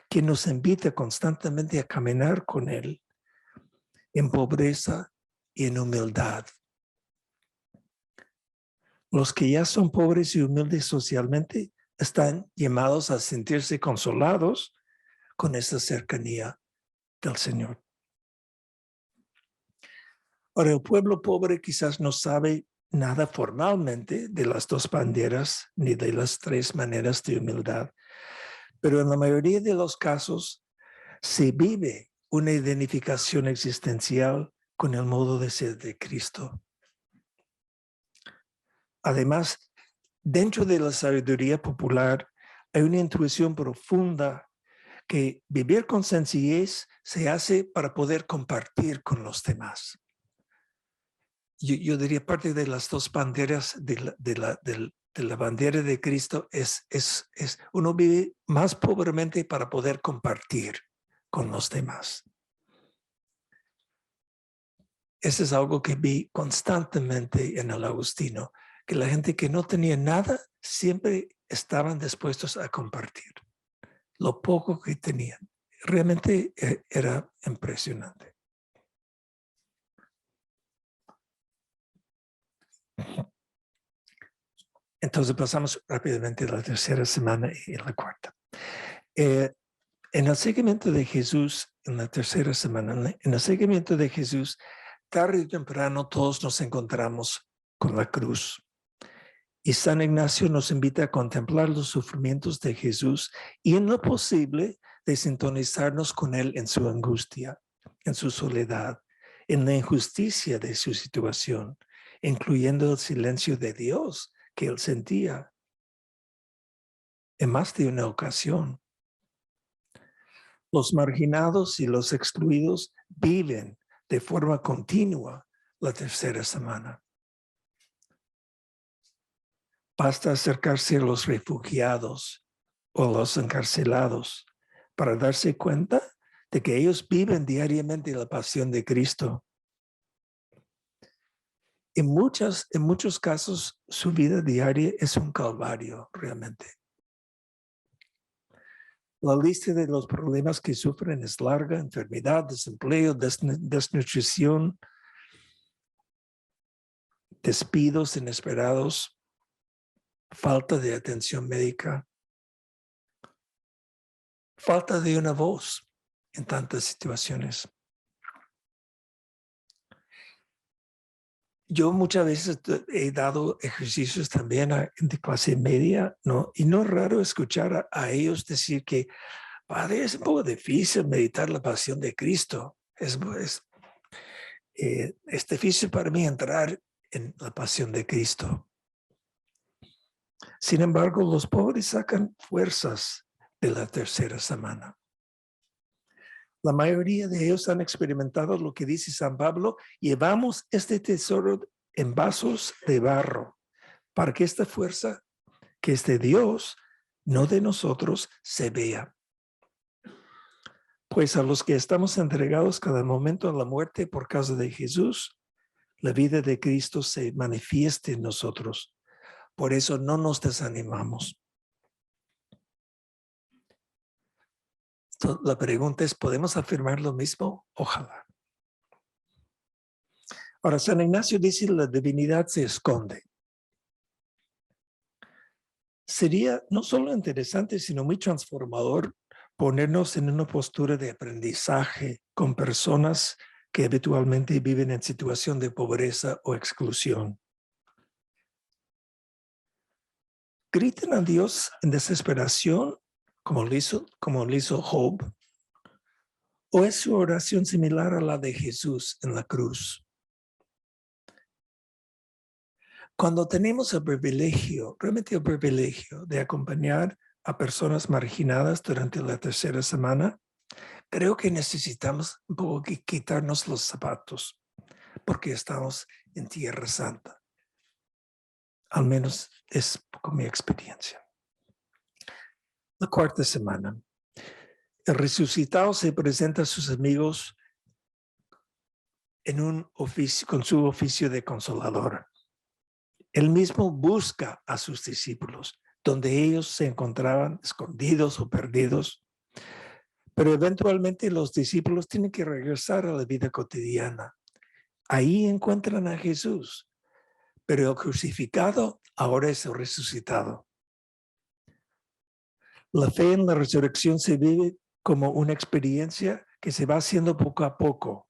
que nos invita constantemente a caminar con Él en pobreza y en humildad. Los que ya son pobres y humildes socialmente están llamados a sentirse consolados con esa cercanía del Señor. Ahora, el pueblo pobre quizás no sabe nada formalmente de las dos banderas ni de las tres maneras de humildad, pero en la mayoría de los casos se vive una identificación existencial con el modo de ser de Cristo. Además, dentro de la sabiduría popular hay una intuición profunda que vivir con sencillez se hace para poder compartir con los demás. Yo diría parte de las dos banderas de la bandera de Cristo es uno vive más pobremente para poder compartir con los demás. Eso es algo que vi constantemente en el Agustino, que la gente que no tenía nada siempre estaban dispuestos a compartir lo poco que tenían. Realmente era impresionante. Entonces pasamos rápidamente a la tercera semana y la cuarta. En el seguimiento de Jesús, en la tercera semana, en el seguimiento de Jesús, tarde o temprano todos nos encontramos con la cruz. Y San Ignacio nos invita a contemplar los sufrimientos de Jesús y en lo posible de sintonizarnos con Él en su angustia, en su soledad, en la injusticia de su situación, incluyendo el silencio de Dios que Él sentía en más de una ocasión. Los marginados y los excluidos viven de forma continua la tercera semana. Basta acercarse a los refugiados o a los encarcelados para darse cuenta de que ellos viven diariamente la pasión de Cristo. En muchos casos, su vida diaria es un calvario realmente. La lista de los problemas que sufren es larga: enfermedad, desempleo, desnutrición, despidos inesperados, falta de atención médica, falta de una voz en tantas situaciones. Yo muchas veces he dado ejercicios también de clase media, ¿no? Y no es raro escuchar a ellos decir que, padre, es un poco difícil meditar la pasión de Cristo. Es difícil para mí entrar en la pasión de Cristo. Sin embargo, los pobres sacan fuerzas de la tercera semana. La mayoría de ellos han experimentado lo que dice San Pablo: llevamos este tesoro en vasos de barro, para que esta fuerza que es de Dios, no de nosotros, se vea. Pues a los que estamos entregados cada momento a la muerte por causa de Jesús, la vida de Cristo se manifieste en nosotros. Por eso no nos desanimamos. Entonces, la pregunta es, ¿podemos afirmar lo mismo? Ojalá. Ahora, San Ignacio dice que la divinidad se esconde. Sería no solo interesante, sino muy transformador ponernos en una postura de aprendizaje con personas que habitualmente viven en situación de pobreza o exclusión. Griten a Dios en desesperación, como lo hizo Job, o es su oración similar a la de Jesús en la cruz. Cuando tenemos el privilegio, realmente el privilegio de acompañar a personas marginadas durante la tercera semana, creo que necesitamos un poco quitarnos los zapatos porque estamos en Tierra Santa. Al menos es poco mi experiencia. La cuarta semana. El resucitado se presenta a sus amigos en un oficio, con su oficio de consolador. Él mismo busca a sus discípulos, donde ellos se encontraban escondidos o perdidos. Pero eventualmente los discípulos tienen que regresar a la vida cotidiana. Ahí encuentran a Jesús, pero el crucificado ahora es el resucitado. La fe en la resurrección se vive como una experiencia que se va haciendo poco a poco.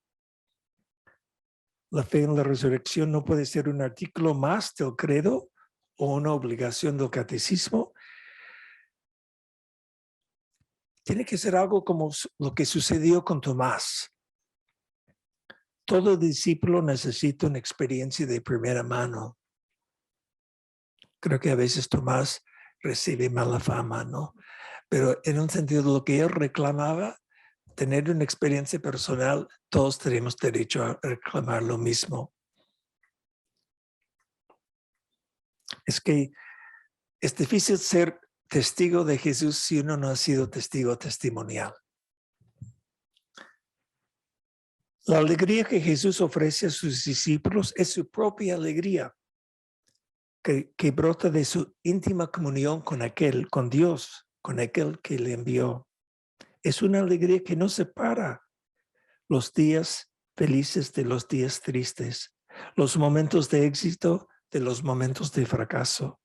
La fe en la resurrección no puede ser un artículo más del credo o una obligación del catecismo. Tiene que ser algo como lo que sucedió con Tomás. Todo discípulo necesita una experiencia de primera mano. Creo que a veces Tomás recibe mala fama, ¿no? Pero en un sentido, lo que él reclamaba, tener una experiencia personal, todos tenemos derecho a reclamar lo mismo. Es que es difícil ser testigo de Jesús si uno no ha sido testigo testimonial. La alegría que Jesús ofrece a sus discípulos es su propia alegría, que brota de su íntima comunión con Dios, con aquel que le envió. Es una alegría que no separa los días felices de los días tristes, los momentos de éxito de los momentos de fracaso,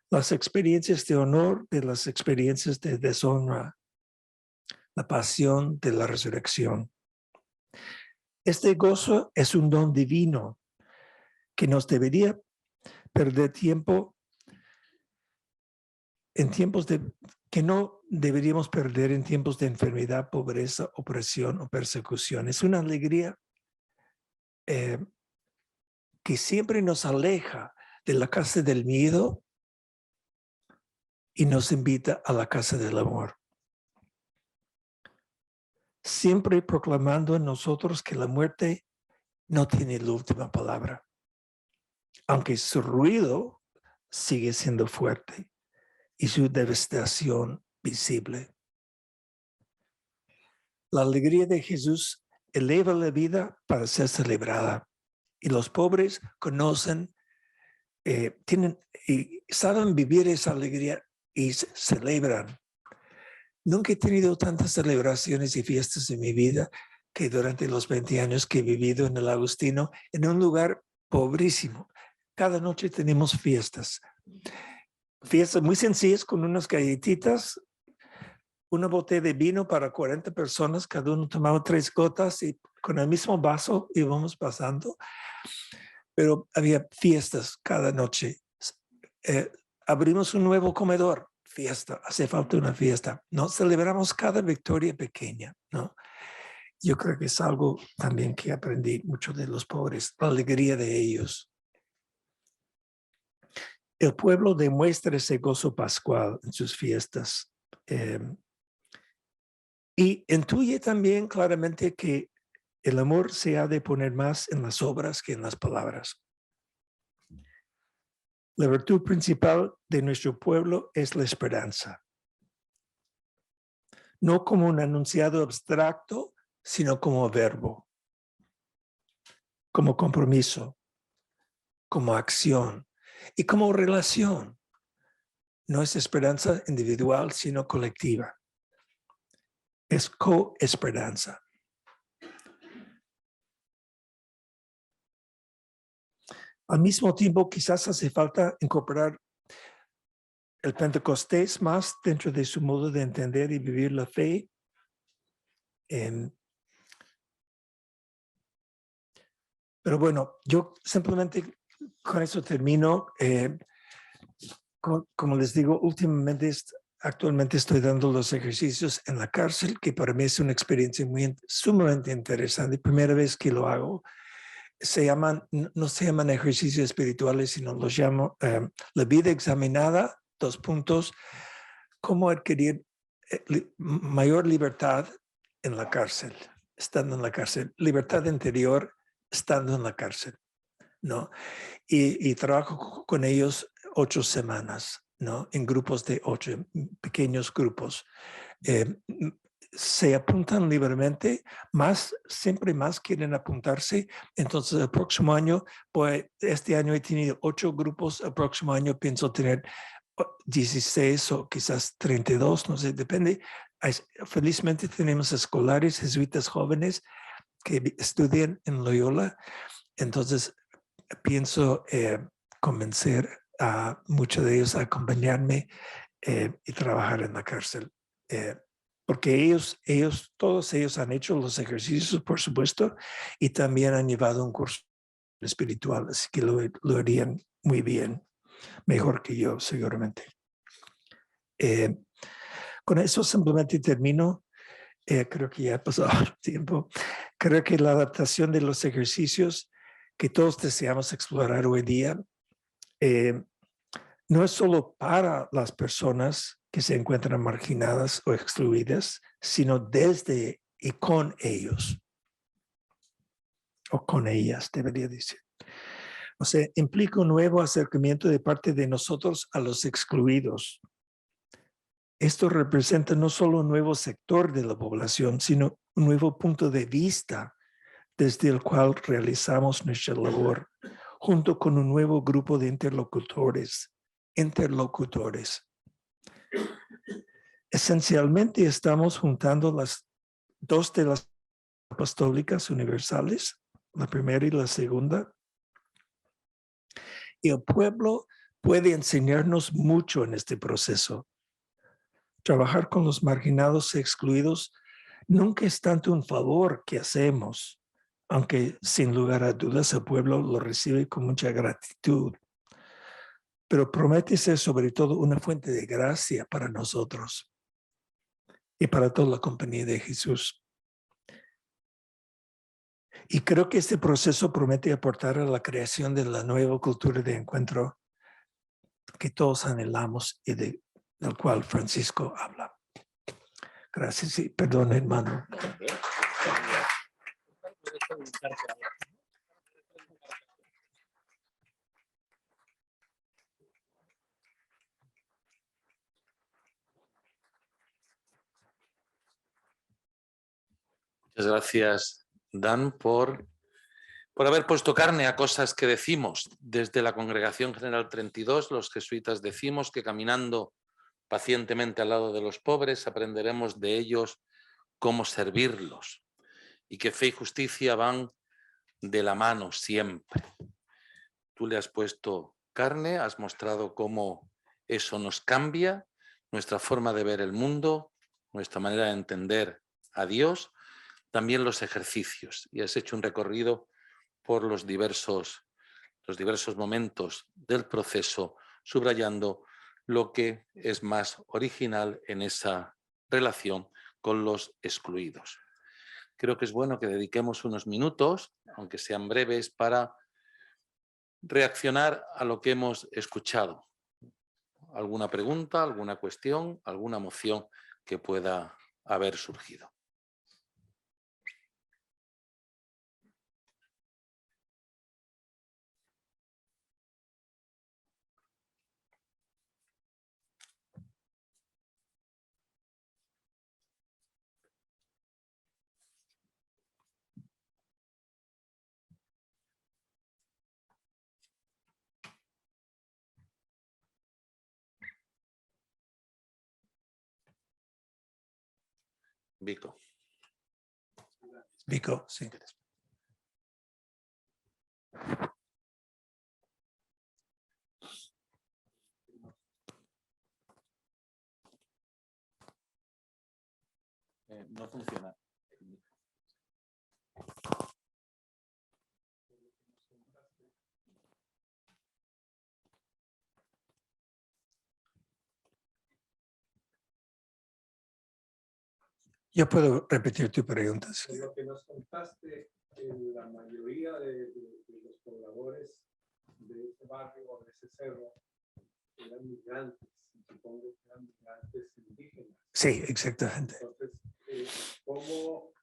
las experiencias de honor de las experiencias de deshonra, la pasión de la resurrección. Este gozo es un don divino que nos debería perder tiempo en tiempos que no deberíamos perder en tiempos de enfermedad, pobreza, opresión o persecución. Es una alegría que siempre nos aleja de la casa del miedo y nos invita a la casa del amor. Siempre proclamando en nosotros que la muerte no tiene la última palabra, aunque su ruido sigue siendo fuerte y su devastación visible. La alegría de Jesús eleva la vida para ser celebrada y los pobres conocen, tienen y saben vivir esa alegría y celebran. Nunca he tenido tantas celebraciones y fiestas en mi vida que durante los 20 años que he vivido en el Agustino, en un lugar pobrísimo. Cada noche tenemos fiestas. Fiestas muy sencillas con unas galletitas, una botella de vino para 40 personas, cada uno tomaba 3 gotas y con el mismo vaso íbamos pasando. Pero había fiestas cada noche. Abrimos un nuevo comedor, fiesta, hace falta una fiesta. No celebramos cada victoria pequeña, ¿no? Yo creo que es algo también que aprendí mucho de los pobres, la alegría de ellos. El pueblo demuestra ese gozo pascual en sus fiestas. Y intuye también claramente que el amor se ha de poner más en las obras que en las palabras. La virtud principal de nuestro pueblo es la esperanza. No como un enunciado abstracto, sino como verbo, como compromiso, como acción y como relación. No es esperanza individual, sino colectiva. Es coesperanza. Al mismo tiempo, quizás hace falta incorporar el Pentecostés más dentro de su modo de entender y vivir la fe. Pero bueno, yo simplemente con eso termino. Como les digo, actualmente estoy dando los ejercicios en la cárcel, que para mí es una experiencia sumamente interesante. Primera vez que lo hago. No se llaman ejercicios espirituales, sino los llamo la vida examinada, 2 puntos, cómo adquirir mayor libertad en la cárcel, estando en la cárcel, libertad interior estando en la cárcel, ¿no? Y trabajo con ellos 8 semanas, ¿no? En grupos de 8, pequeños grupos. Se apuntan libremente, siempre más quieren apuntarse. Entonces, el próximo año, pues este año he tenido 8 grupos, el próximo año pienso tener 16 o quizás 32, no sé, depende. Felizmente tenemos escolares, jesuitas jóvenes que estudian en Loyola. Entonces, pienso convencer a muchos de ellos a acompañarme y trabajar en la cárcel. Porque todos ellos han hecho los ejercicios, por supuesto, y también han llevado un curso espiritual, así que lo harían muy bien, mejor que yo, seguramente. Con eso simplemente termino. Creo que ya ha pasado tiempo. Creo que la adaptación de los ejercicios que todos deseamos explorar hoy día no es solo para las personas que se encuentran marginadas o excluidas, sino desde y con ellos. O con ellas, debería decir. O sea, implica un nuevo acercamiento de parte de nosotros a los excluidos. Esto representa no solo un nuevo sector de la población, sino un nuevo punto de vista desde el cual realizamos nuestra labor, junto con un nuevo grupo de interlocutores. Esencialmente estamos juntando las 2 de las apostólicas universales, la primera y la segunda. Y el pueblo puede enseñarnos mucho en este proceso. Trabajar con los marginados y excluidos nunca es tanto un favor que hacemos, aunque sin lugar a dudas el pueblo lo recibe con mucha gratitud. Pero promete ser sobre todo una fuente de gracia para nosotros y para toda la compañía de Jesús. Y creo que este proceso promete aportar a la creación de la nueva cultura de encuentro que todos anhelamos y del cual Francisco habla. Gracias y perdón, hermano. Muchas gracias, Dan, por haber puesto carne a cosas que decimos. Desde la Congregación General 32, los jesuitas decimos que caminando pacientemente al lado de los pobres aprenderemos de ellos cómo servirlos y que fe y justicia van de la mano siempre. Tú le has puesto carne, has mostrado cómo eso nos cambia, nuestra forma de ver el mundo, nuestra manera de entender a Dios, también los ejercicios, y has hecho un recorrido por los diversos momentos del proceso, subrayando lo que es más original en esa relación con los excluidos. Creo que es bueno que dediquemos unos minutos, aunque sean breves, para reaccionar a lo que hemos escuchado. ¿Alguna pregunta, alguna cuestión, alguna moción que pueda haber surgido? Vico. Vico, sí. No funciona. Yo puedo repetir tu pregunta. En lo que nos contaste, la mayoría de los pobladores de este barrio o de ese cerro eran migrantes. supongo que eran migrantes indígenas. Sí, exactamente. Entonces, ¿cómo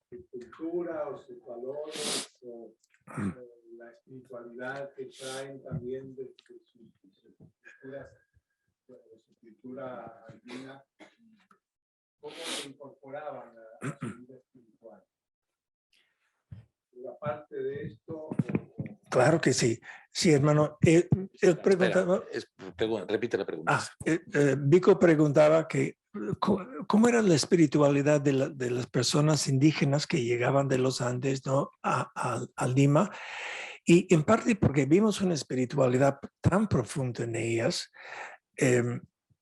su cultura o sus valores o la espiritualidad que traen también de sus culturas, de su cultura andina, cómo se incorporaban a su vida espiritual? Aparte de esto. Claro que sí. Sí, hermano. Él preguntaba. Repite la pregunta. Vico preguntaba que cómo era la espiritualidad de las personas indígenas que llegaban de los Andes, ¿no? a Lima. Y en parte porque vimos una espiritualidad tan profunda en ellas,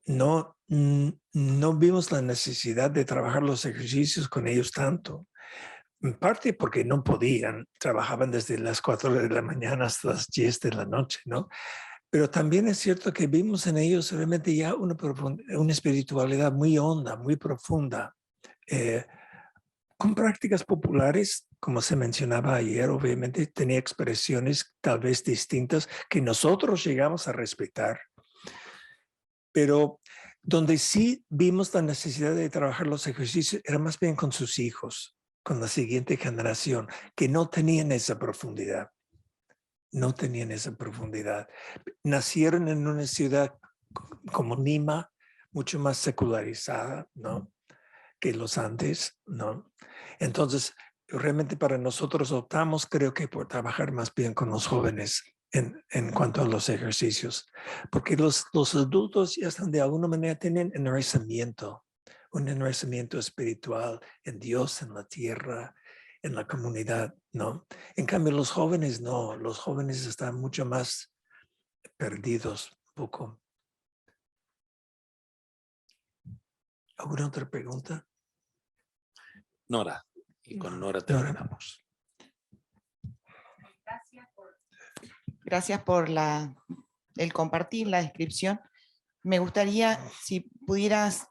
no vimos la necesidad de trabajar los ejercicios con ellos tanto. En parte porque no podían, trabajaban desde las 4 de la mañana hasta las 10 de la noche, ¿no? Pero también es cierto que vimos en ellos realmente ya una espiritualidad muy honda, muy profunda, con prácticas populares, como se mencionaba ayer, obviamente tenía expresiones tal vez distintas que nosotros llegamos a respetar, pero donde sí vimos la necesidad de trabajar los ejercicios era más bien con sus hijos, con la siguiente generación, que no tenían esa profundidad. No tenían esa profundidad. Nacieron en una ciudad como Lima, mucho más secularizada, ¿no? Que los Andes, ¿no? Entonces, realmente para nosotros optamos, creo que por trabajar más bien con los jóvenes en cuanto a los ejercicios, porque los adultos ya están de alguna manera, tienen enraizamiento, un enraizamiento espiritual en Dios, en la tierra, en la comunidad, ¿no? En cambio, los jóvenes no, los jóvenes están mucho más perdidos, un poco. ¿Alguna otra pregunta? Nora, y con Nora terminamos. Gracias por el compartir, la descripción. Me gustaría, si pudieras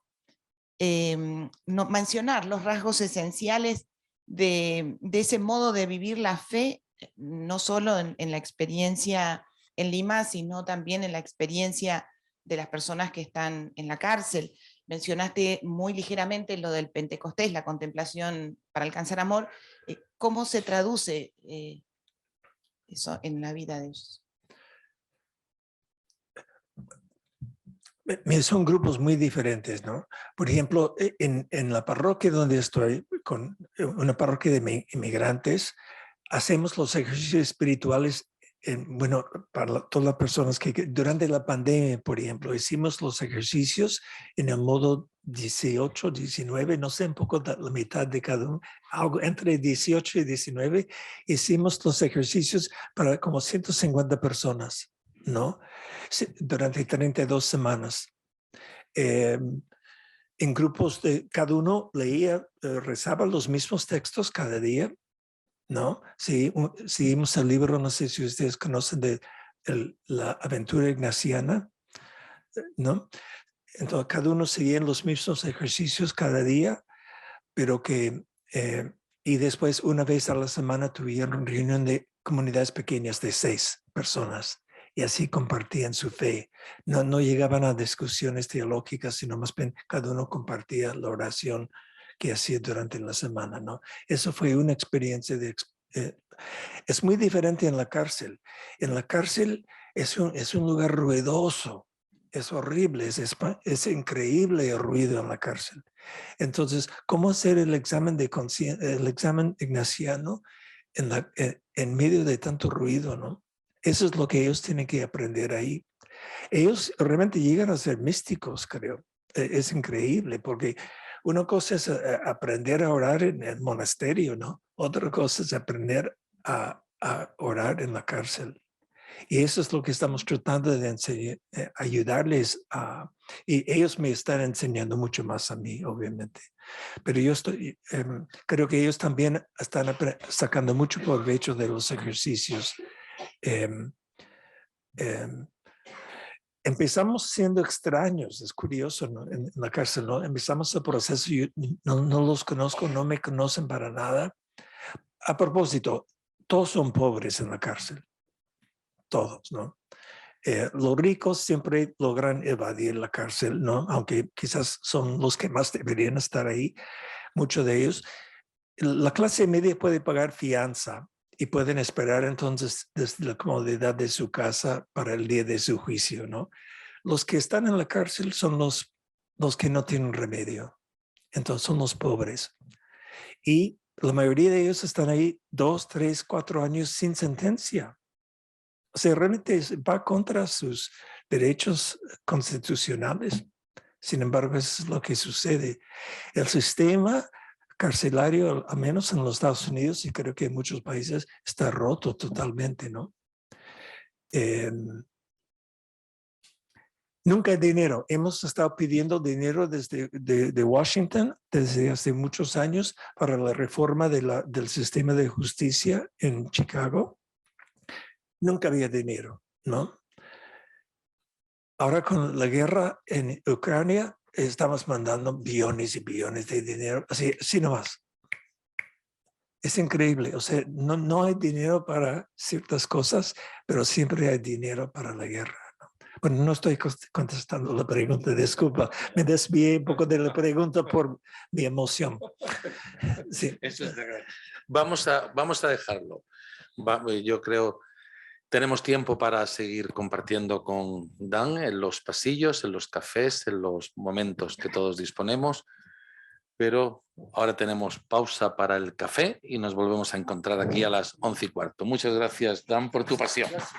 mencionar los rasgos esenciales de ese modo de vivir la fe, no solo en la experiencia en Lima, sino también en la experiencia de las personas que están en la cárcel. Mencionaste muy ligeramente lo del Pentecostés, la contemplación para alcanzar amor. ¿Cómo se traduce eso en la vida de ellos? Son grupos muy diferentes, ¿no? Por ejemplo, en la parroquia donde estoy, con una parroquia de inmigrantes, hacemos los ejercicios espirituales, bueno, para todas las personas que durante la pandemia, por ejemplo, hicimos los ejercicios en el modo 18, 19, no sé, un poco la mitad de cada uno, algo entre 18 y 19, hicimos los ejercicios para como 150 personas, ¿no? Durante 32 semanas. En grupos de cada uno leía, rezaba los mismos textos cada día, ¿no? Seguimos el libro, no sé si ustedes conocen de la aventura ignaciana, ¿no? Entonces cada uno seguía los mismos ejercicios cada día, pero que, y después una vez a la semana tuvieron reunión de comunidades pequeñas de 6 personas. Y así compartían su fe. No llegaban a discusiones teológicas, sino más bien cada uno compartía la oración que hacía durante la semana, ¿no? Eso fue una experiencia es muy diferente en la cárcel. En la cárcel es un lugar ruidoso, es horrible, es increíble el ruido en la cárcel. Entonces, ¿cómo hacer el examen ignaciano en medio de tanto ruido, ¿no? Eso es lo que ellos tienen que aprender ahí. Ellos realmente llegan a ser místicos, creo. Es increíble porque una cosa es aprender a orar en el monasterio, ¿no? Otra cosa es aprender a orar en la cárcel. Y eso es lo que estamos tratando de enseñar, ayudarles a... Y ellos me están enseñando mucho más a mí, obviamente. Pero yo creo que ellos también están sacando mucho provecho de los ejercicios. Empezamos siendo extraños, es curioso, ¿no? En la cárcel, ¿no? Empezamos el proceso, yo no los conozco, no me conocen para nada. A propósito, todos son pobres en la cárcel, todos, ¿no? Los ricos siempre logran evadir la cárcel, ¿no? Aunque quizás son los que más deberían estar ahí, muchos de ellos. La clase media puede pagar fianza y pueden esperar entonces desde la comodidad de su casa para el día de su juicio, ¿no? Los que están en la cárcel son los que no tienen remedio. Entonces son los pobres. Y la mayoría de ellos están ahí 2, 3, 4 años sin sentencia. O sea, realmente va contra sus derechos constitucionales. Sin embargo, eso es lo que sucede. El sistema carcelario, al menos en los Estados Unidos y creo que en muchos países, está roto totalmente, ¿no? Nunca hay dinero. Hemos estado pidiendo dinero desde de Washington desde hace muchos años para la reforma del sistema de justicia en Chicago. Nunca había dinero, ¿no? Ahora con la guerra en Ucrania estamos mandando billones y billones de dinero, así nomás. Es increíble, o sea, no hay dinero para ciertas cosas, pero siempre hay dinero para la guerra. Bueno, no estoy contestando la pregunta, disculpa. Me desvié un poco de la pregunta por mi emoción. Sí. Eso es verdad. Vamos a dejarlo. Yo creo tenemos tiempo para seguir compartiendo con Dan en los pasillos, en los cafés, en los momentos que todos disponemos. Pero ahora tenemos pausa para el café y nos volvemos a encontrar aquí a las 11:15. Muchas gracias, Dan, por tu pasión. Gracias.